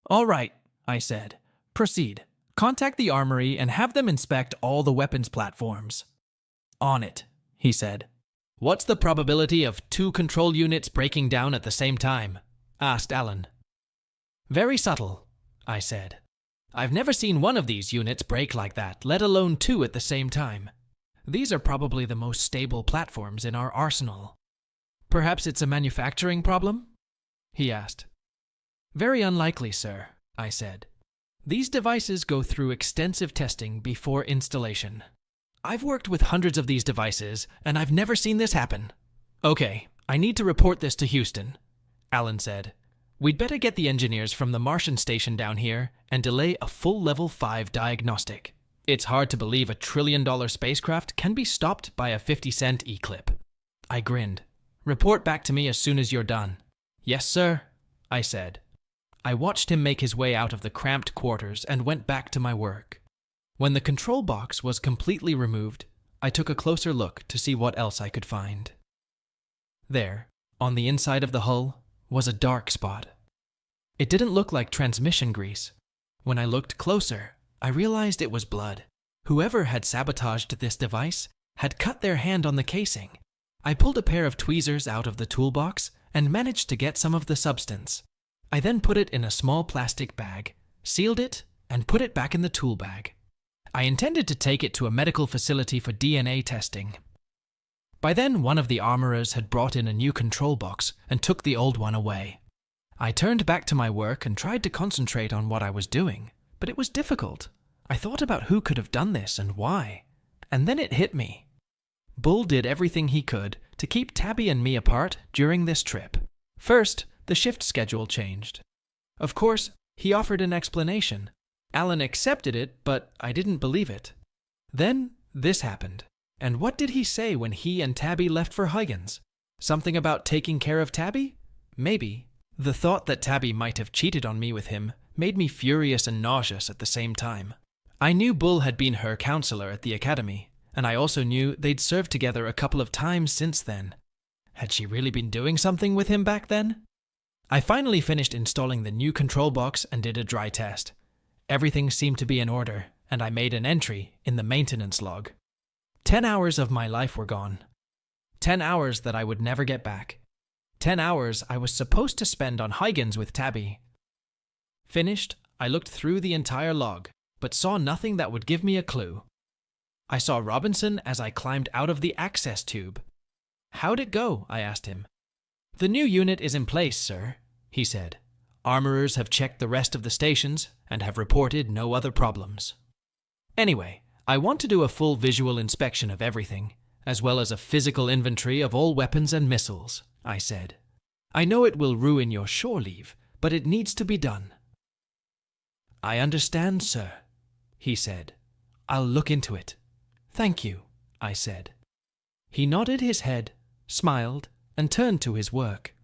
Speaker 1: All right, I said. Proceed. Contact the armory and have them inspect all the weapons platforms. On it, he said. What's the probability of 2 control units breaking down at the same time? Asked Alan. Very subtle, I said. I've never seen one of these units break like that, let alone 2 at the same time. These are probably the most stable platforms in our arsenal. Perhaps it's a manufacturing problem? He asked. Very unlikely, sir, I said. These devices go through extensive testing before installation. I've worked with hundreds of these devices, and I've never seen this happen. Okay, I need to report this to Houston, Alan said. We'd better get the engineers from the Martian station down here and delay a full level 5 diagnostic. It's hard to believe a $1 trillion spacecraft can be stopped by a 50-cent E-clip. I grinned. Report back to me as soon as you're done. Yes, sir, I said. I watched him make his way out of the cramped quarters and went back to my work. When the control box was completely removed, I took a closer look to see what else I could find. There, on the inside of the hull, was a dark spot. It didn't look like transmission grease. When I looked closer, I realized it was blood. Whoever had sabotaged this device had cut their hand on the casing. I pulled a pair of tweezers out of the toolbox and managed to get some of the substance. I then put it in a small plastic bag, sealed it, and put it back in the tool bag. I intended to take it to a medical facility for DNA testing. By then, one of the armorers had brought in a new control box and took the old one away. I turned back to my work and tried to concentrate on what I was doing, but it was difficult. I thought about who could have done this and why. And then it hit me. Bull did everything he could to keep Tabby and me apart during this trip. First, the shift schedule changed. Of course, he offered an explanation. Alan accepted it, but I didn't believe it. Then, this happened. And what did he say when he and Tabby left for Huygens? Something about taking care of Tabby? Maybe. The thought that Tabby might have cheated on me with him made me furious and nauseous at the same time. I knew Bull had been her counselor at the academy, and I also knew they'd served together a couple of times since then. Had she really been doing something with him back then? I finally finished installing the new control box and did a dry test. Everything seemed to be in order, and I made an entry in the maintenance log. 10 hours of my life were gone. 10 hours that I would never get back. 10 hours I was supposed to spend on Huygens with Tabby. Finished, I looked through the entire log, but saw nothing that would give me a clue. I saw Robinson as I climbed out of the access tube. "How'd it go?" I asked him. "The new unit is in place, sir," he said. "Armorers have checked the rest of the stations and have reported no other problems. Anyway, I want to do a full visual inspection of everything, as well as a physical inventory of all weapons and missiles," I said. "I know it will ruin your shore leave, but it needs to be done." "I understand, sir," he said. "I'll look into it." "Thank you," I said. He nodded his head, smiled, and turned to his work.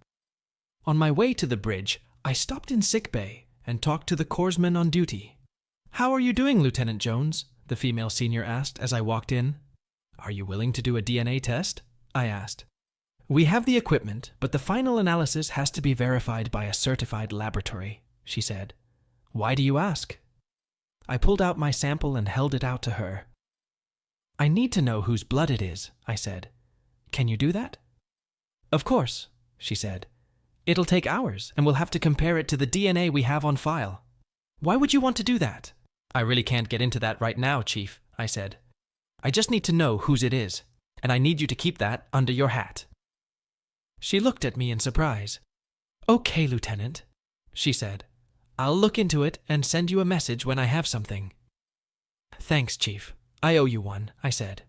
Speaker 1: On my way to the bridge, I stopped in sickbay and talked to the corpsman on duty. "How are you doing, Lieutenant Jones?" the female senior asked as I walked in. "Are you willing to do a DNA test?" I asked. "We have the equipment, but the final analysis has to be verified by a certified laboratory," she said. "Why do you ask?" I pulled out my sample and held it out to her. "I need to know whose blood it is," I said. "Can you do that?" "Of course," she said. "It'll take hours, and we'll have to compare it to the DNA we have on file." "Why would you want to do that?" "I really can't get into that right now, Chief," I said. "I just need to know whose it is, and I need you to keep that under your hat." She looked at me in surprise. "Okay, Lieutenant," she said. "I'll look into it and send you a message when I have something." "Thanks, Chief. I owe you one," I said.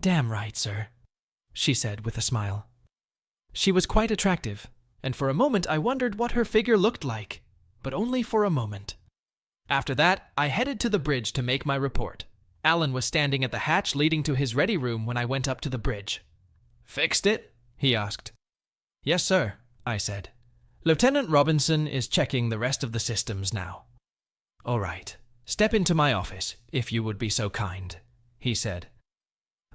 Speaker 1: "Damn right, sir," she said with a smile. She was quite attractive, and for a moment I wondered what her figure looked like, but only for a moment. After that, I headed to the bridge to make my report. Alan was standing at the hatch leading to his ready room when I went up to the bridge. "Fixed it?" he asked. "Yes, sir," I said. "Lieutenant Robinson is checking the rest of the systems now." "All right. Step into my office, if you would be so kind," he said.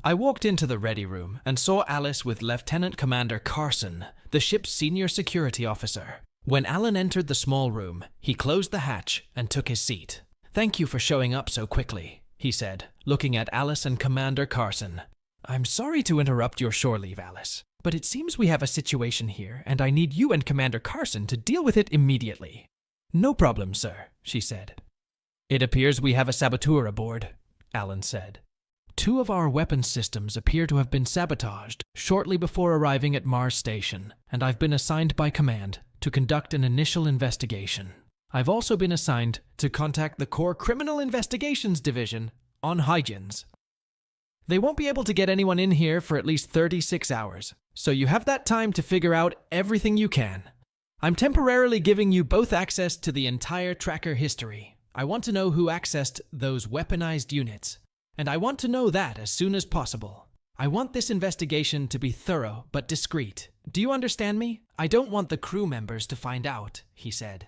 Speaker 1: I walked into the ready room and saw Alice with Lieutenant Commander Carson, the ship's senior security officer. When Alan entered the small room, he closed the hatch and took his seat. "Thank you for showing up so quickly," he said, looking at Alice and Commander Carson. "I'm sorry to interrupt your shore leave, Alice, but it seems we have a situation here, and I need you and Commander Carson to deal with it immediately." "No problem, sir," she said. "It appears we have a saboteur aboard," Alan said. "Two of our weapons systems appear to have been sabotaged shortly before arriving at Mars Station, and I've been assigned by command to conduct an initial investigation. I've also been assigned to contact the Core Criminal Investigations Division on Huygens. They won't be able to get anyone in here for at least 36 hours, so you have that time to figure out everything you can. I'm temporarily giving you both access to the entire tracker history. I want to know who accessed those weaponized units, and I want to know that as soon as possible. I want this investigation to be thorough but discreet. Do you understand me? I don't want the crew members to find out," he said.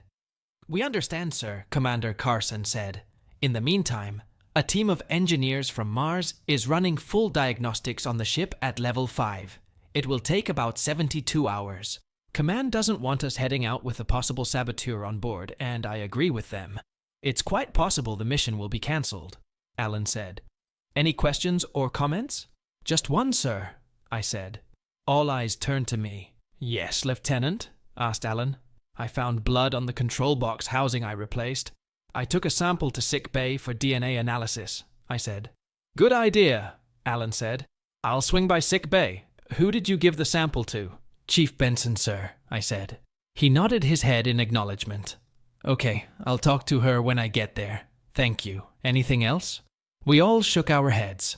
Speaker 1: "We understand, sir," Commander Carson said. "In the meantime, a team of engineers from Mars is running full diagnostics on the ship at level 5. It will take about 72 hours. Command doesn't want us heading out with a possible saboteur on board, and I agree with them. It's quite possible the mission will be cancelled," Alan said. "Any questions or comments?" "Just one, sir," I said. All eyes turned to me. "Yes, Lieutenant?" asked Alan. "I found blood on the control box housing I replaced. I took a sample to sick bay for DNA analysis," I said. "Good idea," Alan said. "I'll swing by sick bay. Who did you give the sample to?" "Chief Benson, sir," I said. He nodded his head in acknowledgement. "Okay, I'll talk to her when I get there. Thank you. Anything else?" We all shook our heads.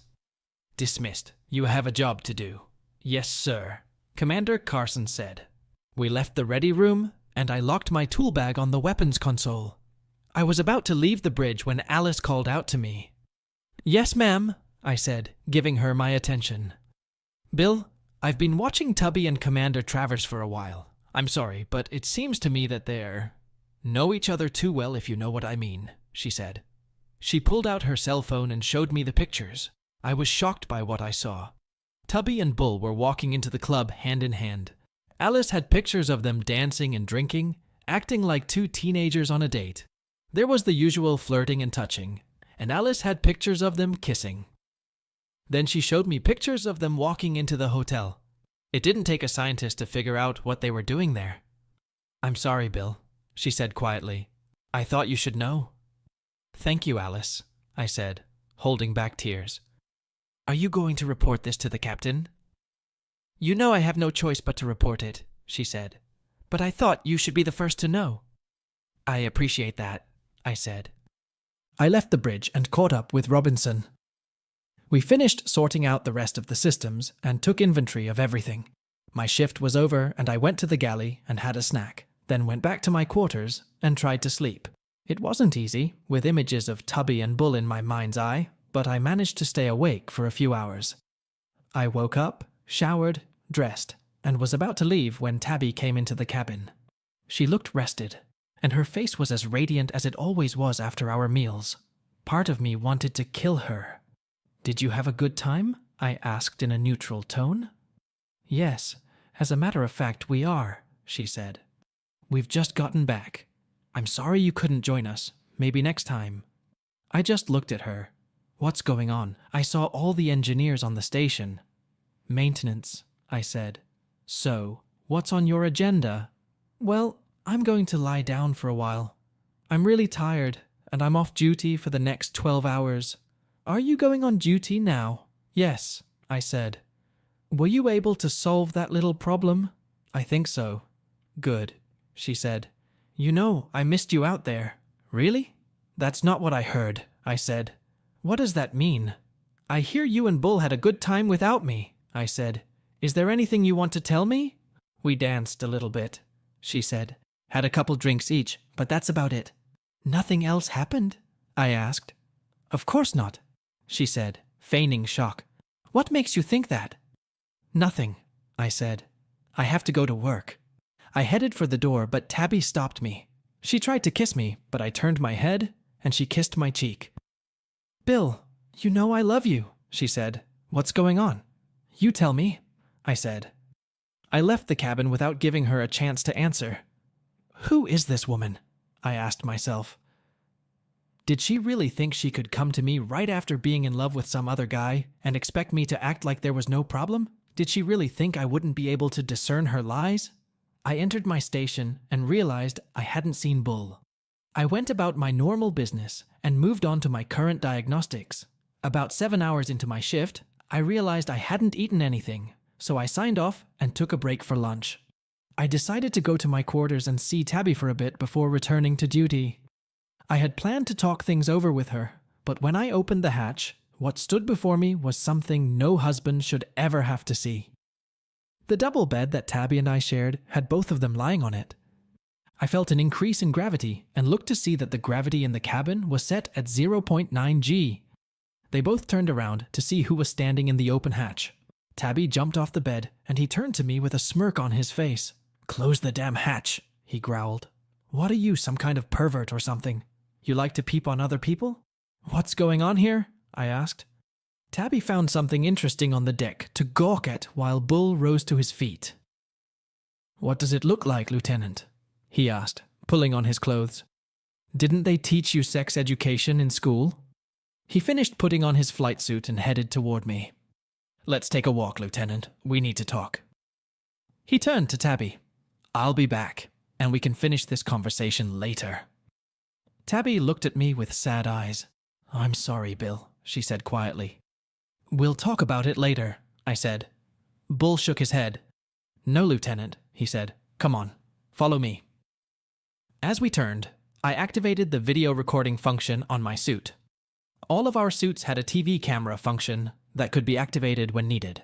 Speaker 1: "Dismissed. You have a job to do," Yes, sir, Commander Carson said. We left the ready room, and I locked my tool bag on the weapons console. I was about to leave the bridge when Alice called out to me. Yes, ma'am, I said, giving her my attention. Bill, I've been watching Tubby and Commander Travers for a while. I'm sorry, but it seems to me that they're know each other too well, if you know what I mean, she said. She pulled out her cell phone and showed me the pictures. I was shocked by what I saw. Tubby and Bull were walking into the club hand in hand. Alice had pictures of them dancing and drinking, acting like two teenagers on a date. There was the usual flirting and touching, and Alice had pictures of them kissing. Then she showed me pictures of them walking into the hotel. It didn't take a scientist to figure out what they were doing there. I'm sorry, Bill, she said quietly. I thought you should know. Thank you, Alice, I said, holding back tears. Are you going to report this to the captain? You know I have no choice but to report it, she said. But I thought you should be the first to know. I appreciate that, I said. I left the bridge and caught up with Robinson. We finished sorting out the rest of the systems and took inventory of everything. My shift was over and I went to the galley and had a snack, then went back to my quarters and tried to sleep. It wasn't easy, with images of Tubby and Bull in my mind's eye, but I managed to stay awake for a few hours. I woke up, showered, dressed, and was about to leave when Tabby came into the cabin. She looked rested, and her face was as radiant as it always was after our meals. Part of me wanted to kill her. Did you have a good time? I asked in a neutral tone. Yes, as a matter of fact we are, she said. We've just gotten back. I'm sorry you couldn't join us. Maybe next time. I just looked at her. What's going on? I saw all the engineers on the station. Maintenance, I said. So, what's on your agenda? Well, I'm going to lie down for a while. I'm really tired, and I'm off duty for the next 12 hours. Are you going on duty now? Yes, I said. Were you able to solve that little problem? I think so. Good, she said. You know, I missed you out there. Really? That's not what I heard, I said. What does that mean? I hear you and Bull had a good time without me, I said. Is there anything you want to tell me? We danced a little bit, she said. Had a couple drinks each, but that's about it. Nothing else happened? I asked. Of course not, she said, feigning shock. What makes you think that? Nothing, I said. I have to go to work. I headed for the door, but Tabby stopped me. She tried to kiss me, but I turned my head, and she kissed my cheek. Bill, you know I love you, she said. What's going on? You tell me, I said. I left the cabin without giving her a chance to answer. Who is this woman? I asked myself. Did she really think she could come to me right after being in love with some other guy and expect me to act like there was no problem? Did she really think I wouldn't be able to discern her lies? I entered my station and realized I hadn't seen Bull. I went about my normal business and moved on to my current diagnostics. About 7 hours into my shift, I realized I hadn't eaten anything, so I signed off and took a break for lunch. I decided to go to my quarters and see Tabby for a bit before returning to duty. I had planned to talk things over with her, but when I opened the hatch, what stood before me was something no husband should ever have to see. The double bed that Tabby and I shared had both of them lying on it. I felt an increase in gravity and looked to see that the gravity in the cabin was set at 0.9 G. They both turned around to see who was standing in the open hatch. Tabby jumped off the bed and he turned to me with a smirk on his face. "Close the damn hatch," he growled. "What are you, some kind of pervert or something? You like to peep on other people?" "What's going on here?" I asked. Tabby found something interesting on the deck to gawk at while Bull rose to his feet. "What does it look like, Lieutenant?" he asked, pulling on his clothes. "Didn't they teach you sex education in school?" He finished putting on his flight suit and headed toward me. "Let's take a walk, Lieutenant. We need to talk." He turned to Tabby. "I'll be back, and we can finish this conversation later." Tabby looked at me with sad eyes. "I'm sorry, Bill," she said quietly. "We'll talk about it later," I said. Bull shook his head. "No, Lieutenant," he said. "Come on, follow me." As we turned, I activated the video recording function on my suit. All of our suits had a TV camera function that could be activated when needed.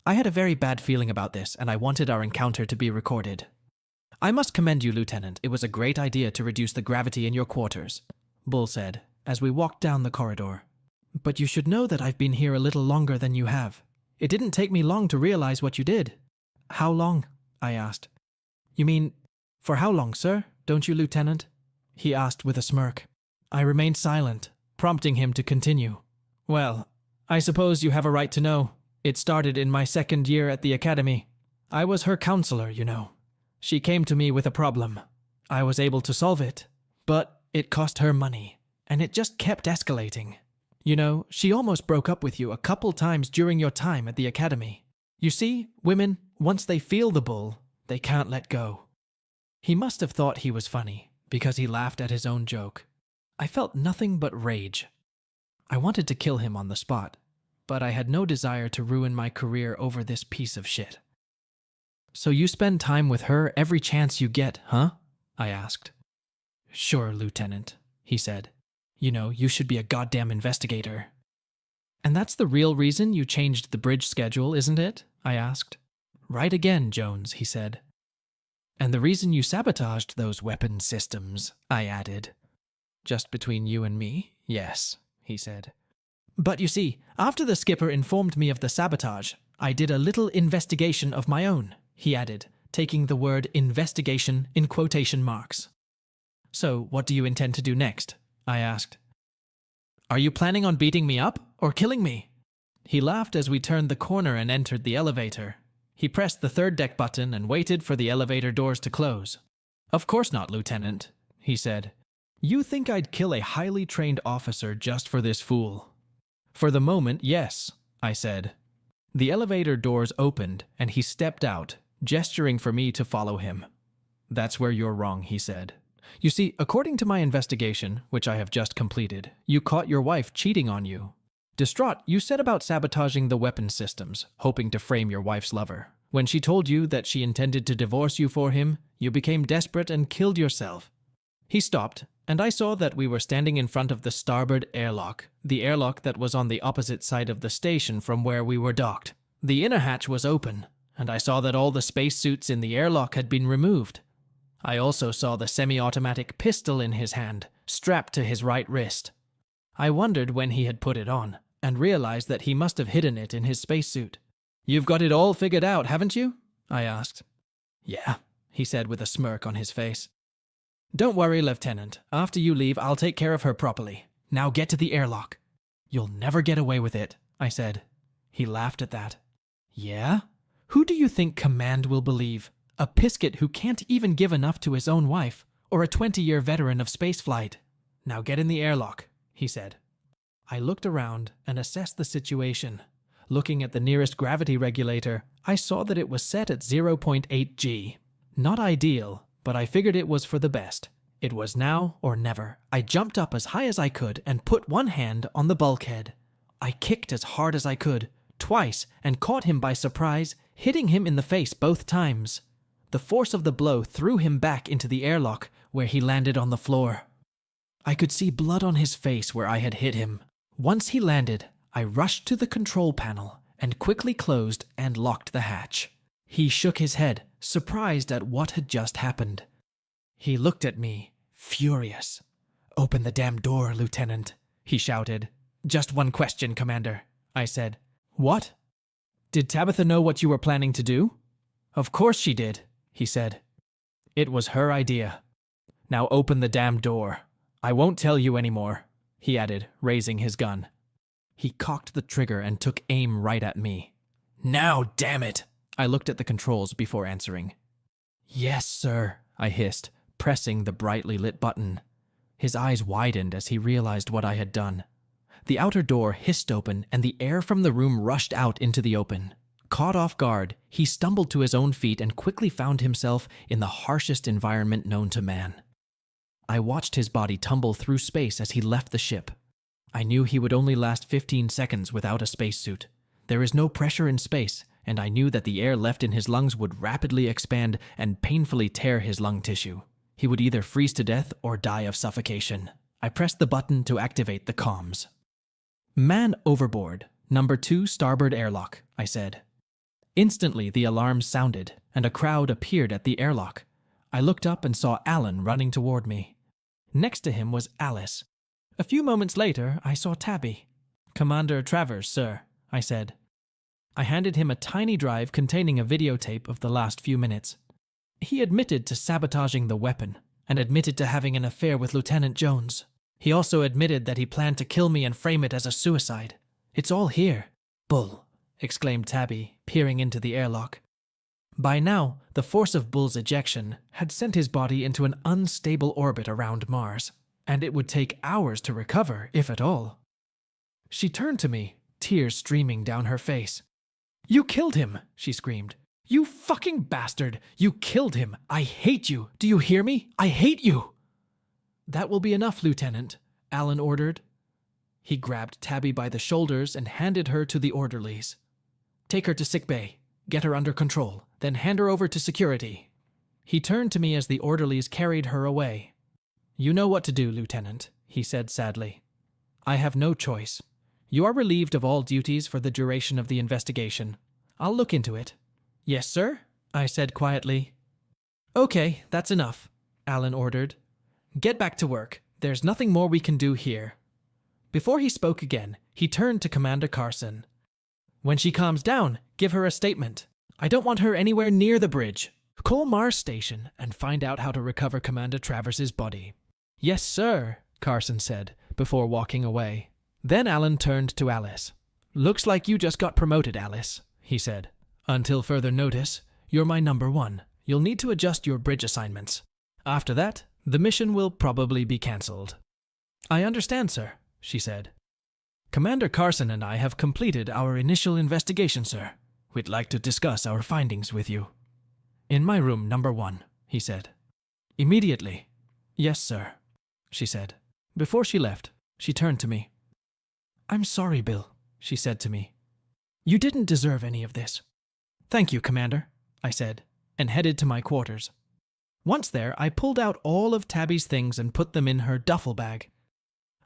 Speaker 1: I had a very bad feeling about this, and I wanted our encounter to be recorded. I must commend you, Lieutenant. It was a great idea to reduce the gravity in your quarters, Bull said, as we walked down the corridor. But you should know that I've been here a little longer than you have. It didn't take me long to realize what you did. How long? I asked. You mean, for how long, sir? Don't you, Lieutenant? He asked with a smirk. I remained silent, prompting him to continue. Well, I suppose you have a right to know. It started in my second year at the academy. I was her counselor, you know. She came to me with a problem. I was able to solve it, but it cost her money, and it just kept escalating. You know, she almost broke up with you a couple times during your time at the academy. You see, women, once they feel the bull, they can't let go. He must have thought he was funny, because he laughed at his own joke. I felt nothing but rage. I wanted to kill him on the spot, but I had no desire to ruin my career over this piece of shit. So you spend time with her every chance you get, huh? I asked. Sure, Lieutenant, he said. You know, you should be a goddamn investigator. And that's the real reason you changed the bridge schedule, isn't it? I asked. Right again, Jones, he said. And the reason you sabotaged those weapon systems, I added. Just between you and me, yes, he said. But you see, after the skipper informed me of the sabotage, I did a little investigation of my own, he added, taking the word investigation in quotation marks. So, what do you intend to do next? I asked. Are you planning on beating me up or killing me? He laughed as we turned the corner and entered the elevator. He pressed the third deck button and waited for the elevator doors to close. Of course not, Lieutenant, he said. You think I'd kill a highly trained officer just for this fool? For the moment, yes, I said. The elevator doors opened and he stepped out, gesturing for me to follow him. That's where you're wrong, he said. You see, according to my investigation, which I have just completed, you caught your wife cheating on you. Distraught, you set about sabotaging the weapon systems, hoping to frame your wife's lover. When she told you that she intended to divorce you for him, you became desperate and killed yourself. He stopped, and I saw that we were standing in front of the starboard airlock, the airlock that was on the opposite side of the station from where we were docked. The inner hatch was open, and I saw that all the spacesuits in the airlock had been removed. I also saw the semi-automatic pistol in his hand, strapped to his right wrist. I wondered when he had put it on, and realized that he must have hidden it in his spacesuit. You've got it all figured out, haven't you? I asked. Yeah, he said with a smirk on his face. Don't worry, Lieutenant. After you leave, I'll take care of her properly. Now get to the airlock. You'll never get away with it, I said. He laughed at that. Yeah? Who do you think Command will believe? A pisket who can't even give enough to his own wife, or a 20-year veteran of spaceflight? Now get in the airlock, he said. I looked around and assessed the situation. Looking at the nearest gravity regulator, I saw that it was set at 0.8 G. Not ideal, but I figured it was for the best. It was now or never. I jumped up as high as I could and put one hand on the bulkhead. I kicked as hard as I could, twice, and caught him by surprise, hitting him in the face both times. The force of the blow threw him back into the airlock, where he landed on the floor. I could see blood on his face where I had hit him. Once he landed, I rushed to the control panel and quickly closed and locked the hatch. He shook his head, surprised at what had just happened. He looked at me, furious. "Open the damn door, Lieutenant," he shouted. "Just one question, Commander," I said. "What? Did Tabitha know what you were planning to do?" "Of course she did," he said. "It was her idea. Now open the damn door. I won't tell you anymore," he added, raising his gun. He cocked the trigger and took aim right at me. "Now, damn it!" I looked at the controls before answering. "Yes, sir," I hissed, pressing the brightly lit button. His eyes widened as he realized what I had done. The outer door hissed open and the air from the room rushed out into the open. Caught off guard, he stumbled to his own feet and quickly found himself in the harshest environment known to man. I watched his body tumble through space as he left the ship. I knew he would only last 15 seconds without a spacesuit. There is no pressure in space, and I knew that the air left in his lungs would rapidly expand and painfully tear his lung tissue. He would either freeze to death or die of suffocation. I pressed the button to activate the comms. "Man overboard, number 2 starboard airlock," I said. Instantly, the alarm sounded, and a crowd appeared at the airlock. I looked up and saw Alan running toward me. Next to him was Alice. A few moments later, I saw Tabby. "Commander Travers, sir," I said. I handed him a tiny drive containing a videotape of the last few minutes. He admitted to sabotaging the weapon, and admitted to having an affair with Lieutenant Jones. He also admitted that he planned to kill me and frame it as a suicide. "It's all here." "Bull," exclaimed Tabby, peering into the airlock. By now, the force of Bull's ejection had sent his body into an unstable orbit around Mars, and it would take hours to recover, if at all. She turned to me, tears streaming down her face. "You killed him," she screamed. "You fucking bastard! You killed him! I hate you! Do you hear me? I hate you!" "That will be enough, Lieutenant," Alan ordered. He grabbed Tabby by the shoulders and handed her to the orderlies. "Take her to sickbay. Get her under control. Then hand her over to security." He turned to me as the orderlies carried her away. "You know what to do, Lieutenant," he said sadly. "I have no choice. You are relieved of all duties for the duration of the investigation. I'll look into it." "Yes, sir," I said quietly. "Okay, that's enough," Alan ordered. "Get back to work. There's nothing more we can do here." Before he spoke again, he turned to Commander Carson. "When she calms down, give her a statement. I don't want her anywhere near the bridge. Call Mars Station and find out how to recover Commander Travers's body." "Yes, sir," Carson said, before walking away. Then Alan turned to Alice. "Looks like you just got promoted, Alice," he said. "Until further notice, you're my number one. You'll need to adjust your bridge assignments. After that, the mission will probably be cancelled." "I understand, sir," she said. "Commander Carson and I have completed our initial investigation, sir. We'd like to discuss our findings with you." "In my room, number 1, he said. "Immediately." "Yes, sir," she said. Before she left, she turned to me. "I'm sorry, Bill," she said to me. "You didn't deserve any of this." "Thank you, Commander," I said, and headed to my quarters. Once there, I pulled out all of Tabby's things and put them in her duffel bag.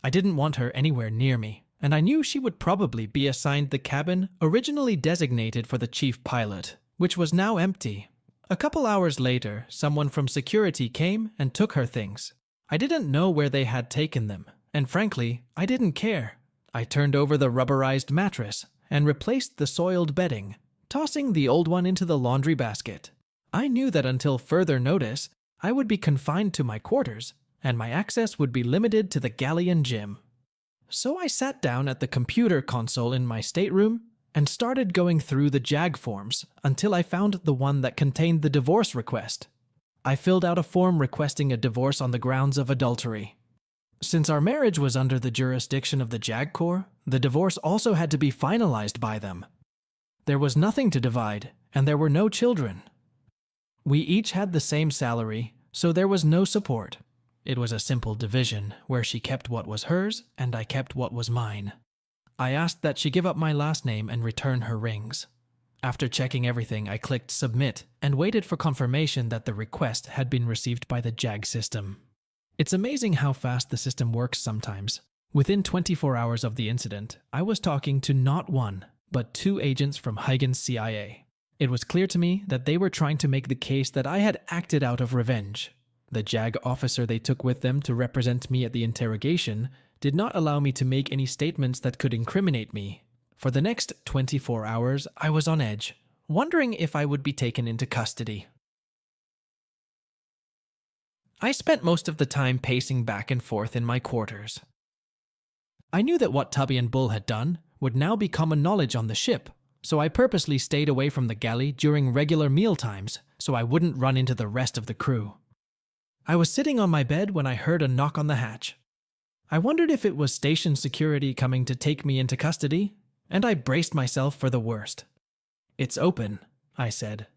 Speaker 1: I didn't want her anywhere near me, and I knew she would probably be assigned the cabin originally designated for the chief pilot, which was now empty. A couple hours later, someone from security came and took her things. I didn't know where they had taken them, and frankly, I didn't care. I turned over the rubberized mattress and replaced the soiled bedding, tossing the old one into the laundry basket. I knew that until further notice, I would be confined to my quarters, and my access would be limited to the Galleon gym. So I sat down at the computer console in my stateroom and started going through the JAG forms until I found the one that contained the divorce request. I filled out a form requesting a divorce on the grounds of adultery. Since our marriage was under the jurisdiction of the JAG Corps, the divorce also had to be finalized by them. There was nothing to divide, and there were no children. We each had the same salary, so there was no support. It was a simple division, where she kept what was hers and I kept what was mine. I asked that she give up my last name and return her rings. After checking everything, I clicked Submit and waited for confirmation that the request had been received by the JAG system. It's amazing how fast the system works sometimes. Within 24 hours of the incident, I was talking to not one, but 2 agents from Huygens CIA. It was clear to me that they were trying to make the case that I had acted out of revenge. The JAG officer they took with them to represent me at the interrogation did not allow me to make any statements that could incriminate me. For the next 24 hours, I was on edge, wondering if I would be taken into custody. I spent most of the time pacing back and forth in my quarters. I knew that what Tubby and Bull had done would now be common knowledge on the ship, so I purposely stayed away from the galley during regular meal times so I wouldn't run into the rest of the crew. I was sitting on my bed when I heard a knock on the hatch. I wondered if it was station security coming to take me into custody, and I braced myself for the worst. "It's open," I said.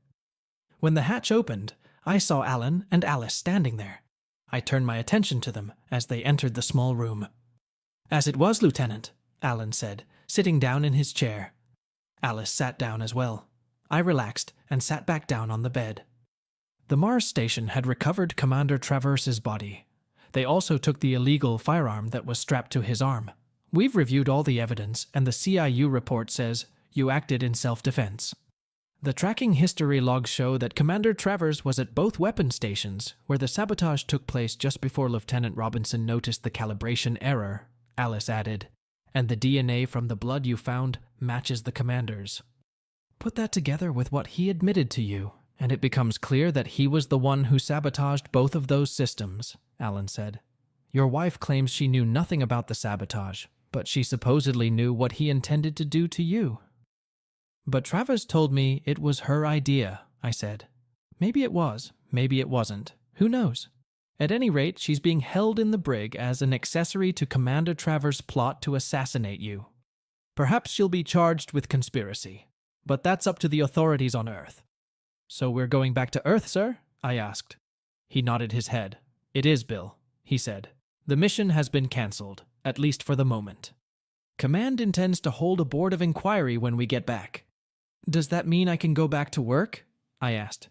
Speaker 1: When the hatch opened, I saw Alan and Alice standing there. I turned my attention to them as they entered the small room. "As it was, Lieutenant," Alan said, sitting down in his chair. Alice sat down as well. I relaxed and sat back down on the bed. The Mars station had recovered Commander Travers's body. They also took the illegal firearm that was strapped to his arm. We've reviewed all the evidence, and the CIU report says you acted in self-defense. The tracking history logs show that Commander Travers was at both weapon stations, where the sabotage took place just before Lieutenant Robinson noticed the calibration error, Alice added, and the DNA from the blood you found matches the commander's. Put that together with what he admitted to you, and it becomes clear that he was the one who sabotaged both of those systems, Alan said. Your wife claims she knew nothing about the sabotage, but she supposedly knew what he intended to do to you. But Travers told me it was her idea, I said. Maybe it was, maybe it wasn't. Who knows? At any rate, she's being held in the brig as an accessory to Commander Travers' plot to assassinate you. Perhaps she'll be charged with conspiracy, but that's up to the authorities on Earth. So we're going back to Earth, sir? I asked. He nodded his head. It is, Bill, he said. The mission has been cancelled, at least for the moment. Command intends to hold a board of inquiry when we get back. Does that mean I can go back to work? I asked.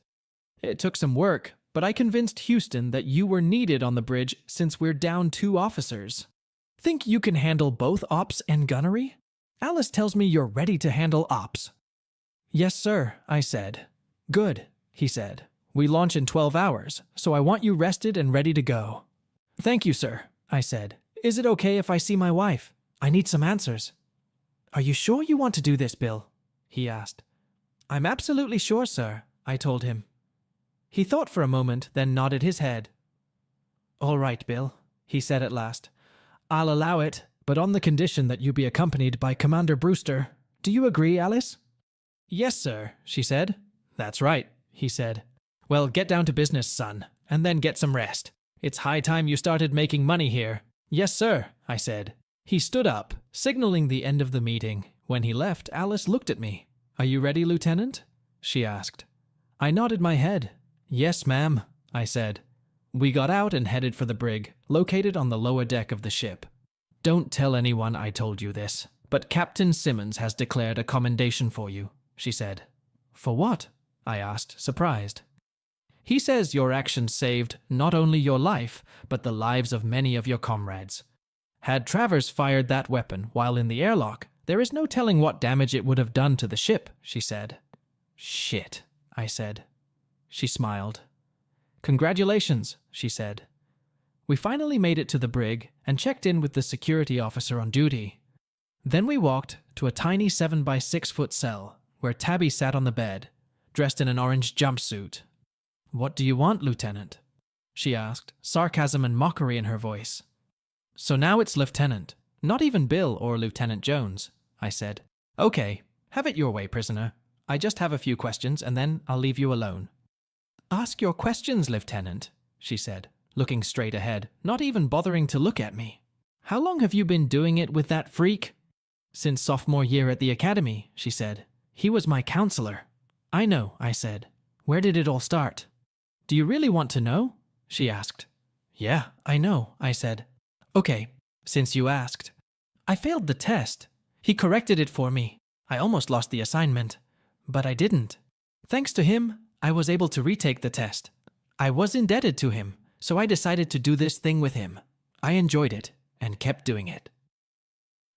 Speaker 1: It took some work, but I convinced Houston that you were needed on the bridge since we're down 2 officers. Think you can handle both ops and gunnery? Alice tells me you're ready to handle ops. Yes, sir, I said. Good, he said. We launch in 12 hours, so I want you rested and ready to go. Thank you, sir, I said. Is it okay if I see my wife? I need some answers. Are you sure you want to do this, Bill? He asked. I'm absolutely sure, sir, I told him. He thought for a moment, then nodded his head. All right, Bill, he said at last. I'll allow it, but on the condition that you be accompanied by Commander Brewster. Do you agree, Alice? Yes, sir, she said. That's right, he said. Well, get down to business, son, and then get some rest. It's high time you started making money here. Yes, sir, I said. He stood up, signaling the end of the meeting. When he left, Alice looked at me. Are you ready, Lieutenant? She asked. I nodded my head. Yes, ma'am, I said. We got out and headed for the brig, located on the lower deck of the ship. Don't tell anyone I told you this, but Captain Simmons has declared a commendation for you, she said. For what? I asked, surprised. He says your actions saved not only your life, but the lives of many of your comrades. Had Travers fired that weapon while in the airlock, there is no telling what damage it would have done to the ship, she said. Shit, I said. She smiled. Congratulations, she said. We finally made it to the brig and checked in with the security officer on duty. Then we walked to a tiny 7-by-6-foot cell where Tabby sat on the bed, dressed in an orange jumpsuit. What do you want, Lieutenant? She asked, sarcasm and mockery in her voice. So now it's Lieutenant, not even Bill or Lieutenant Jones, I said. Okay, have it your way, prisoner. I just have a few questions and then I'll leave you alone. Ask your questions, Lieutenant, she said, looking straight ahead, not even bothering to look at me. How long have you been doing it with that freak? Since sophomore year at the academy, she said. He was my counselor. I know, I said. Where did it all start? Do you really want to know? She asked. Yeah, I know, I said. Okay, since you asked. I failed the test. He corrected it for me. I almost lost the assignment, but I didn't. Thanks to him, I was able to retake the test. I was indebted to him, so I decided to do this thing with him. I enjoyed it and kept doing it.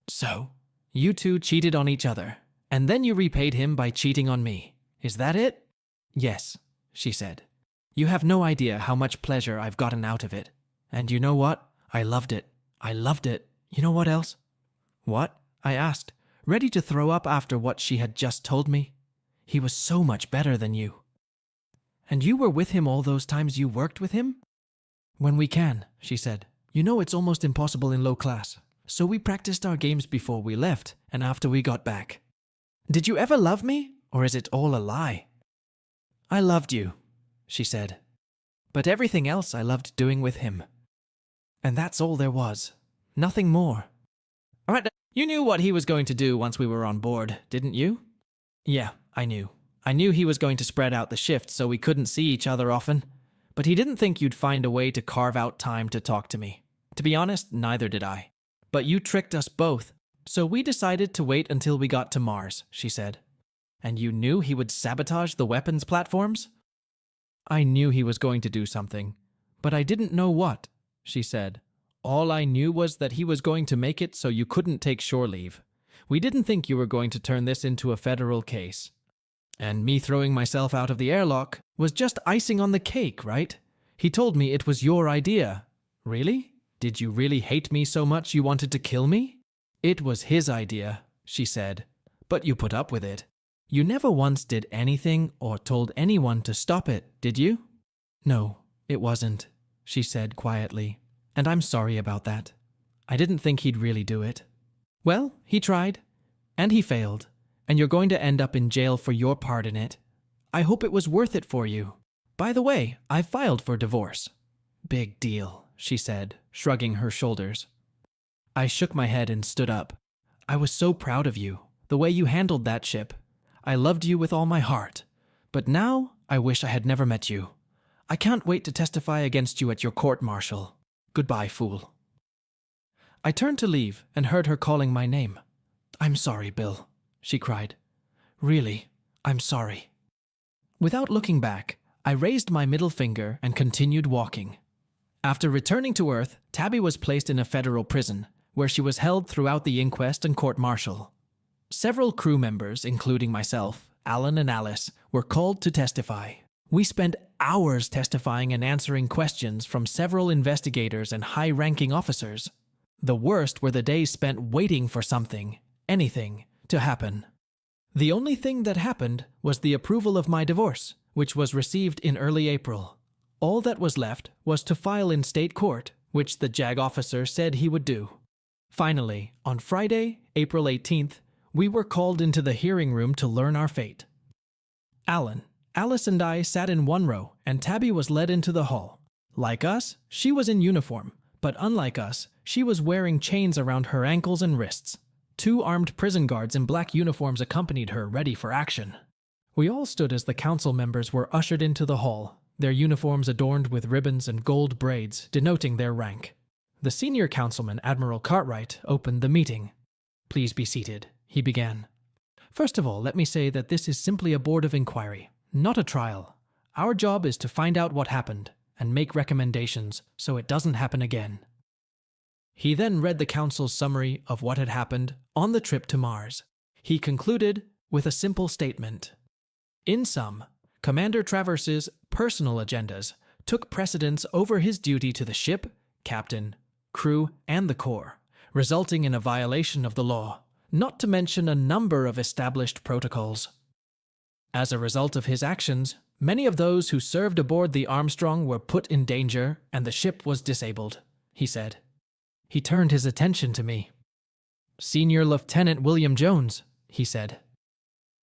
Speaker 1: So, you two cheated on each other, and then you repaid him by cheating on me. Is that it? Yes, she said. You have no idea how much pleasure I've gotten out of it. And you know what? I loved it. I loved it. You know what else? What? I asked, ready to throw up after what she had just told me. He was so much better than you. And you were with him all those times you worked with him? When we can, she said. You know it's almost impossible in low class. So we practiced our games before we left and after we got back. Did you ever love me, or is it all a lie? I loved you, she said. But everything else I loved doing with him. And that's all there was. Nothing more. All right, you knew what he was going to do once we were on board, didn't you? Yeah, I knew. I knew he was going to spread out the shifts so we couldn't see each other often. But he didn't think you'd find a way to carve out time to talk to me. To be honest, neither did I. But you tricked us both. So we decided to wait until we got to Mars, she said. And you knew he would sabotage the weapons platforms? I knew he was going to do something, but I didn't know what, she said. All I knew was that he was going to make it so you couldn't take shore leave. We didn't think you were going to turn this into a federal case. And me throwing myself out of the airlock was just icing on the cake, right? He told me it was your idea. Really? Did you really hate me so much you wanted to kill me? It was his idea, she said, but you put up with it. You never once did anything or told anyone to stop it, did you? No, it wasn't, she said quietly, and I'm sorry about that. I didn't think he'd really do it. Well, he tried, and he failed, and you're going to end up in jail for your part in it. I hope it was worth it for you. By the way, I filed for divorce. Big deal, she said, shrugging her shoulders. I shook my head and stood up. I was so proud of you, the way you handled that ship. I loved you with all my heart. But now, I wish I had never met you. I can't wait to testify against you at your court-martial. Goodbye, fool. I turned to leave and heard her calling my name. I'm sorry, Bill, she cried. Really, I'm sorry. Without looking back, I raised my middle finger and continued walking. After returning to Earth, Tabby was placed in a federal prison, where she was held throughout the inquest and court-martial. Several crew members, including myself, Alan and Alice, were called to testify. We spent hours testifying and answering questions from several investigators and high-ranking officers. The worst were the days spent waiting for something, anything, to happen. The only thing that happened was the approval of my divorce, which was received in early April. All that was left was to file in state court, which the JAG officer said he would do. Finally, on Friday, April 18th, we were called into the hearing room to learn our fate. Alan, Alice and I sat in one row, and Tabby was led into the hall. Like us, she was in uniform, but unlike us, she was wearing chains around her ankles and wrists. 2 armed prison guards in black uniforms accompanied her, ready for action. We all stood as the council members were ushered into the hall, their uniforms adorned with ribbons and gold braids denoting their rank. The senior councilman, Admiral Cartwright, opened the meeting. Please be seated, he began. First of all, let me say that this is simply a board of inquiry, not a trial. Our job is to find out what happened and make recommendations so it doesn't happen again. He then read the council's summary of what had happened on the trip to Mars. He concluded with a simple statement. In sum, Commander Traverse's personal agendas took precedence over his duty to the ship, captain, crew, and the Corps, resulting in a violation of the law, not to mention a number of established protocols. As a result of his actions, many of those who served aboard the Armstrong were put in danger and the ship was disabled, he said. He turned his attention to me. Senior Lieutenant William Jones, he said.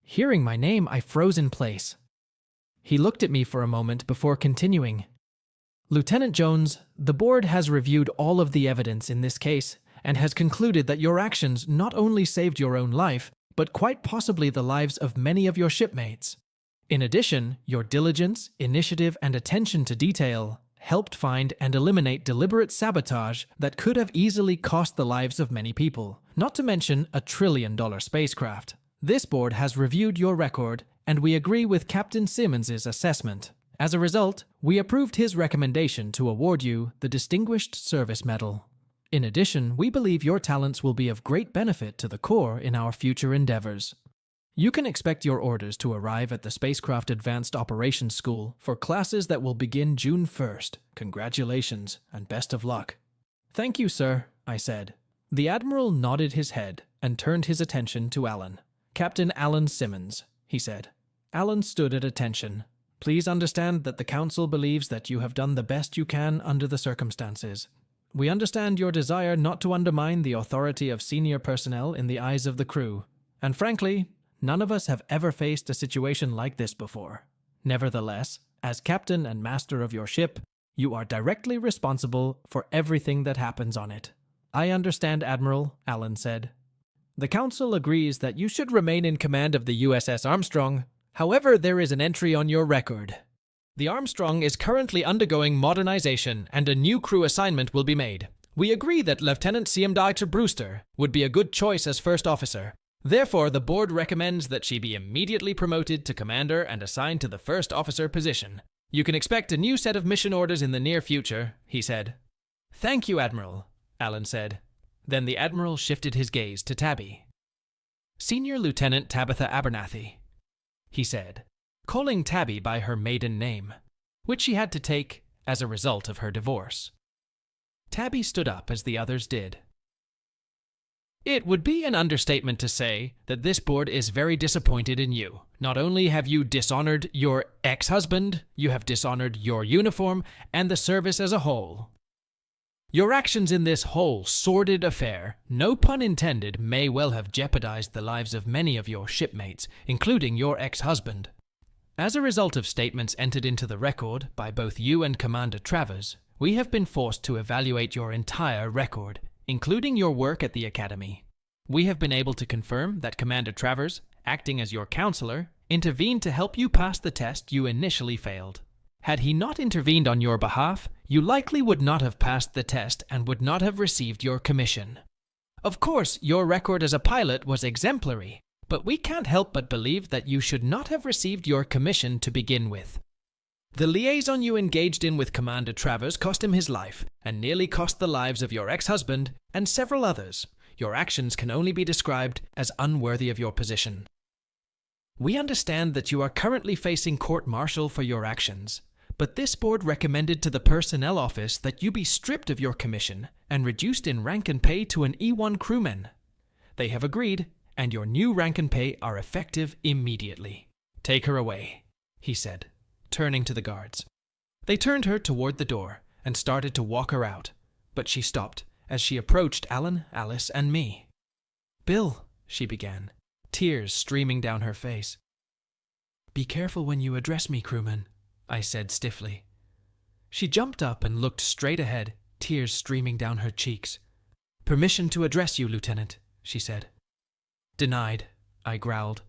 Speaker 1: Hearing my name, I froze in place. He looked at me for a moment before continuing. Lieutenant Jones, the board has reviewed all of the evidence in this case and has concluded that your actions not only saved your own life, but quite possibly the lives of many of your shipmates. In addition, your diligence, initiative, and attention to detail helped find and eliminate deliberate sabotage that could have easily cost the lives of many people, not to mention a trillion-dollar spacecraft. This board has reviewed your record, and we agree with Captain Simmons's assessment. As a result, we approved his recommendation to award you the Distinguished Service Medal. In addition, we believe your talents will be of great benefit to the Corps in our future endeavors. You can expect your orders to arrive at the Spacecraft Advanced Operations School for classes that will begin June 1st. Congratulations, and best of luck. Thank you, sir, I said. The Admiral nodded his head and turned his attention to Alan. Captain Alan Simmons, he said. Alan stood at attention. Please understand that the Council believes that you have done the best you can under the circumstances. We understand your desire not to undermine the authority of senior personnel in the eyes of the crew, and frankly, none of us have ever faced a situation like this before. Nevertheless, as captain and master of your ship, you are directly responsible for everything that happens on it. I understand, Admiral, Alan said. The Council agrees that you should remain in command of the USS Armstrong. However, there is an entry on your record. The Armstrong is currently undergoing modernization and a new crew assignment will be made. We agree that Lieutenant CM Brewster would be a good choice as first officer. Therefore, the board recommends that she be immediately promoted to commander and assigned to the first officer position. You can expect a new set of mission orders in the near future, he said. Thank you, Admiral, Alan said. Then the Admiral shifted his gaze to Tabby. Senior Lieutenant Tabitha Abernathy. he said, calling Tabby by her maiden name, which she had to take as a result of her divorce. Tabby stood up as the others did. It would be an understatement to say that this board is very disappointed in you. Not only have you dishonored your ex-husband, you have dishonored your uniform and the service as a whole. Your actions in this whole sordid affair, no pun intended, may well have jeopardized the lives of many of your shipmates, including your ex-husband. As a result of statements entered into the record by both you and Commander Travers, we have been forced to evaluate your entire record, including your work at the Academy. We have been able to confirm that Commander Travers, acting as your counselor, intervened to help you pass the test you initially failed. Had he not intervened on your behalf, you likely would not have passed the test and would not have received your commission. Of course, your record as a pilot was exemplary, but we can't help but believe that you should not have received your commission to begin with. The liaison you engaged in with Commander Travers cost him his life, and nearly cost the lives of your ex-husband and several others. Your actions can only be described as unworthy of your position. We understand that you are currently facing court-martial for your actions, but this board recommended to the personnel office that you be stripped of your commission and reduced in rank and pay to an E1 crewman. They have agreed, and your new rank and pay are effective immediately. Take her away, he said, turning to the guards. They turned her toward the door and started to walk her out, but she stopped as she approached Alan, Alice, and me. Bill, she began, tears streaming down her face. Be careful when you address me, crewman, I said stiffly. She jumped up and looked straight ahead, tears streaming down her cheeks. Permission to address you, Lieutenant, she said. Denied, I growled.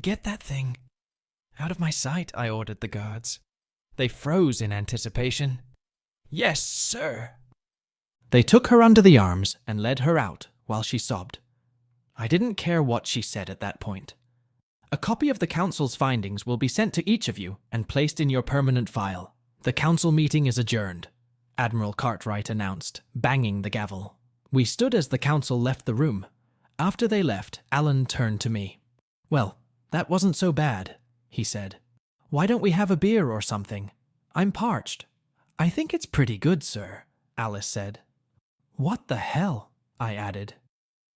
Speaker 1: Get that thing out of my sight, I ordered the guards. They froze in anticipation. Yes, sir. They took her under the arms and led her out while she sobbed. I didn't care what she said at that point. A copy of the Council's findings will be sent to each of you and placed in your permanent file. The Council meeting is adjourned, Admiral Cartwright announced, banging the gavel. We stood as the Council left the room. After they left, Alan turned to me. Well, that wasn't so bad, he said. Why don't we have a beer or something? I'm parched. I think it's pretty good, sir, Alice said. What the hell? I added.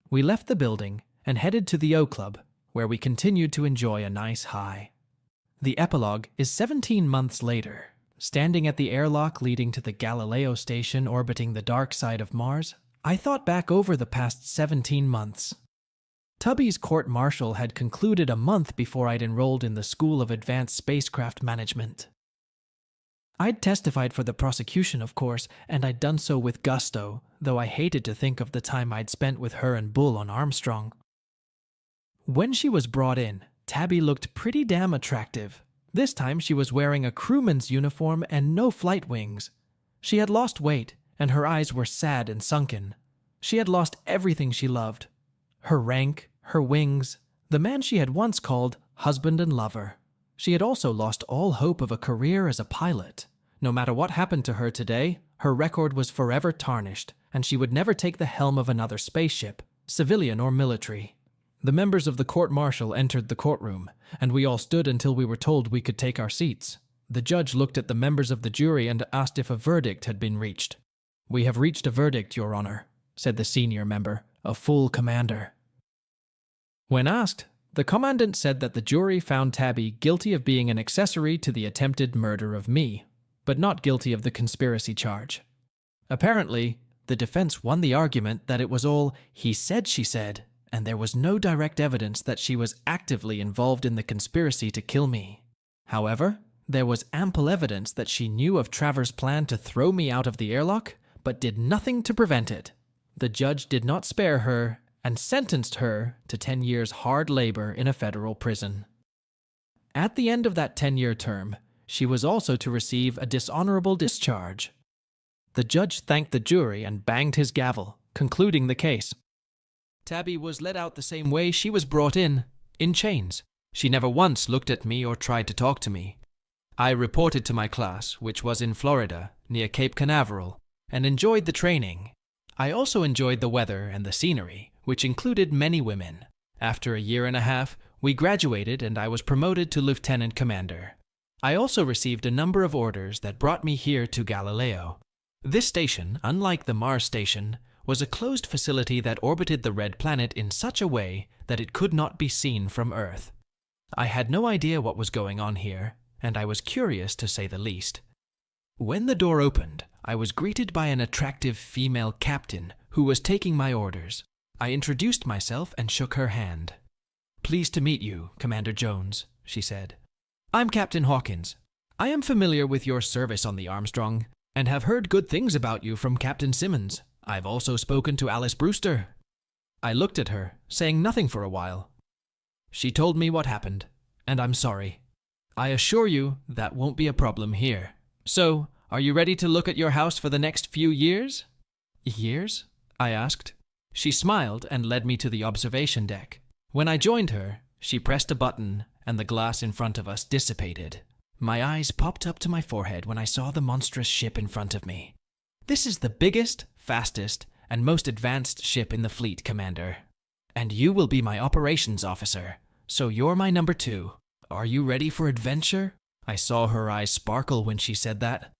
Speaker 1: We left the building and headed to the O Club, where we continued to enjoy a nice high. The epilogue is 17 months later. Standing at the airlock leading to the Galileo station orbiting the dark side of Mars, I thought back over the past 17 months. Tubby's court-martial had concluded a month before I'd enrolled in the School of Advanced Spacecraft Management. I'd testified for the prosecution, of course, and I'd done so with gusto, though I hated to think of the time I'd spent with her and Bull on Armstrong. When she was brought in, Tabby looked pretty damn attractive. This time she was wearing a crewman's uniform and no flight wings. She had lost weight, and her eyes were sad and sunken. She had lost everything she loved. Her rank, her wings, the man she had once called husband and lover. She had also lost all hope of a career as a pilot. No matter what happened to her today, her record was forever tarnished, and she would never take the helm of another spaceship, civilian or military. The members of the court-martial entered the courtroom, and we all stood until we were told we could take our seats. The judge looked at the members of the jury and asked if a verdict had been reached. We have reached a verdict, Your Honor, said the senior member, a full commander. When asked, the commandant said that the jury found Tabby guilty of being an accessory to the attempted murder of me, but not guilty of the conspiracy charge. Apparently, the defense won the argument that it was all he said she said, and there was no direct evidence that she was actively involved in the conspiracy to kill me. However, there was ample evidence that she knew of Travers' plan to throw me out of the airlock, but did nothing to prevent it. The judge did not spare her and sentenced her to 10 years hard labor in a federal prison. At the end of that 10-year term, she was also to receive a dishonorable discharge. The judge thanked the jury and banged his gavel, concluding the case. Tabby was let out the same way she was brought in chains. She never once looked at me or tried to talk to me. I reported to my class, which was in Florida, near Cape Canaveral, and enjoyed the training. I also enjoyed the weather and the scenery, which included many women. After a year and a half, We graduated and I was promoted to lieutenant commander. I also received a number of orders that brought me here to Galileo. This station, unlike the Mars station, was a closed facility that orbited the red planet in such a way that it could not be seen from Earth. I had no idea what was going on here, and I was curious to say the least. When the door opened, I was greeted by an attractive female captain who was taking my orders. I introduced myself and shook her hand. "Pleased to meet you, Commander Jones," she said. "I'm Captain Hawkins. I am familiar with your service on the Armstrong and have heard good things about you from Captain Simmons. I've also spoken to Alice Brewster." I looked at her, saying nothing for a while. She told me what happened, and I'm sorry. I assure you that won't be a problem here. So, are you ready to look at your house for the next few years? Years? I asked. She smiled and led me to the observation deck. When I joined her, she pressed a button and the glass in front of us dissipated. My eyes popped up to my forehead when I saw the monstrous ship in front of me. "This is the biggest, fastest, and most advanced ship in the fleet, Commander. And you will be my operations officer, so you're my number 2. Are you ready for adventure?" I saw her eyes sparkle when she said that.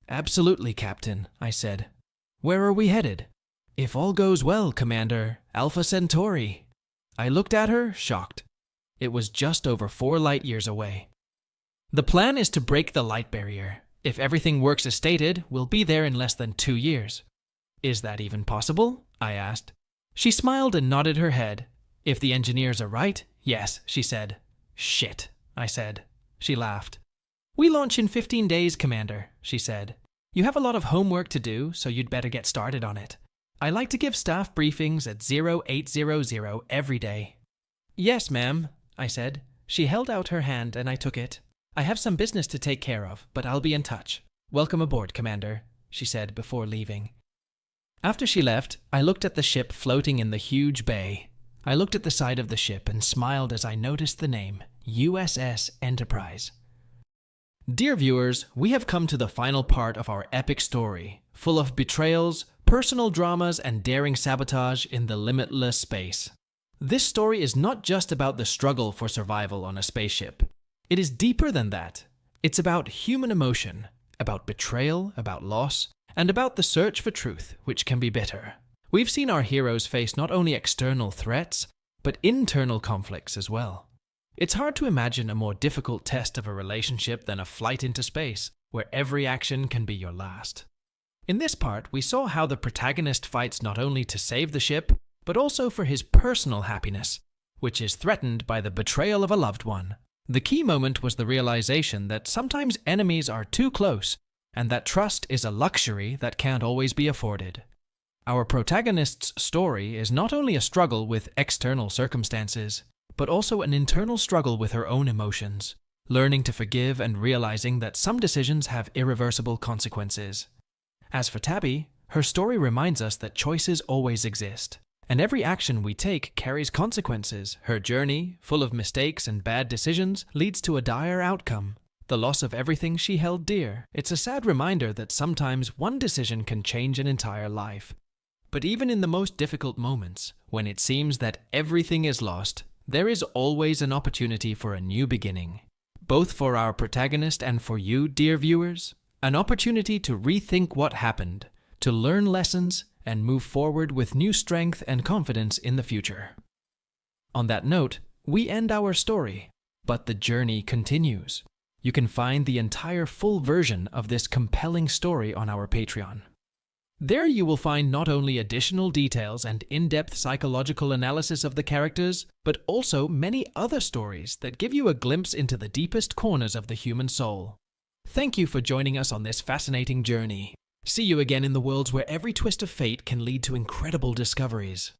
Speaker 1: "Absolutely, Captain," I said. "Where are we headed?" "If all goes well, Commander, Alpha Centauri." I looked at her, shocked. It was just over 4 light years away. "The plan is to break the light barrier. If everything works as stated, we'll be there in less than 2 years. "Is that even possible?" I asked. She smiled and nodded her head. "If the engineers are right, yes," she said. "Shit," I said. She laughed. "We launch in 15 days, Commander," she said. "You have a lot of homework to do, so you'd better get started on it. I like to give staff briefings at 0800 every day." "Yes, ma'am," I said. She held out her hand and I took it. "I have some business to take care of, but I'll be in touch. Welcome aboard, Commander," she said before leaving. After she left, I looked at the ship floating in the huge bay. I looked at the side of the ship and smiled as I noticed the name, USS Enterprise. Dear viewers, we have come to the final part of our epic story, full of betrayals, personal dramas, and daring sabotage in the limitless space. This story is not just about the struggle for survival on a spaceship. It is deeper than that. It's about human emotion, about betrayal, about loss, and about the search for truth, which can be bitter. We've seen our heroes face not only external threats, but internal conflicts as well. It's hard to imagine a more difficult test of a relationship than a flight into space, where every action can be your last. In this part, we saw how the protagonist fights not only to save the ship, but also for his personal happiness, which is threatened by the betrayal of a loved one. The key moment was the realization that sometimes enemies are too close, and that trust is a luxury that can't always be afforded. Our protagonist's story is not only a struggle with external circumstances, but also an internal struggle with her own emotions, learning to forgive and realizing that some decisions have irreversible consequences. As for Tabby, her story reminds us that choices always exist, and every action we take carries consequences. Her journey, full of mistakes and bad decisions, leads to a dire outcome, the loss of everything she held dear. It's a sad reminder that sometimes one decision can change an entire life. But even in the most difficult moments, when it seems that everything is lost, there is always an opportunity for a new beginning. Both for our protagonist and for you, dear viewers, an opportunity to rethink what happened, to learn lessons, and move forward with new strength and confidence in the future. On that note, we end our story, but the journey continues. You can find the entire full version of this compelling story on our Patreon. There you will find not only additional details and in-depth psychological analysis of the characters, but also many other stories that give you a glimpse into the deepest corners of the human soul. Thank you for joining us on this fascinating journey. See you again in the worlds where every twist of fate can lead to incredible discoveries.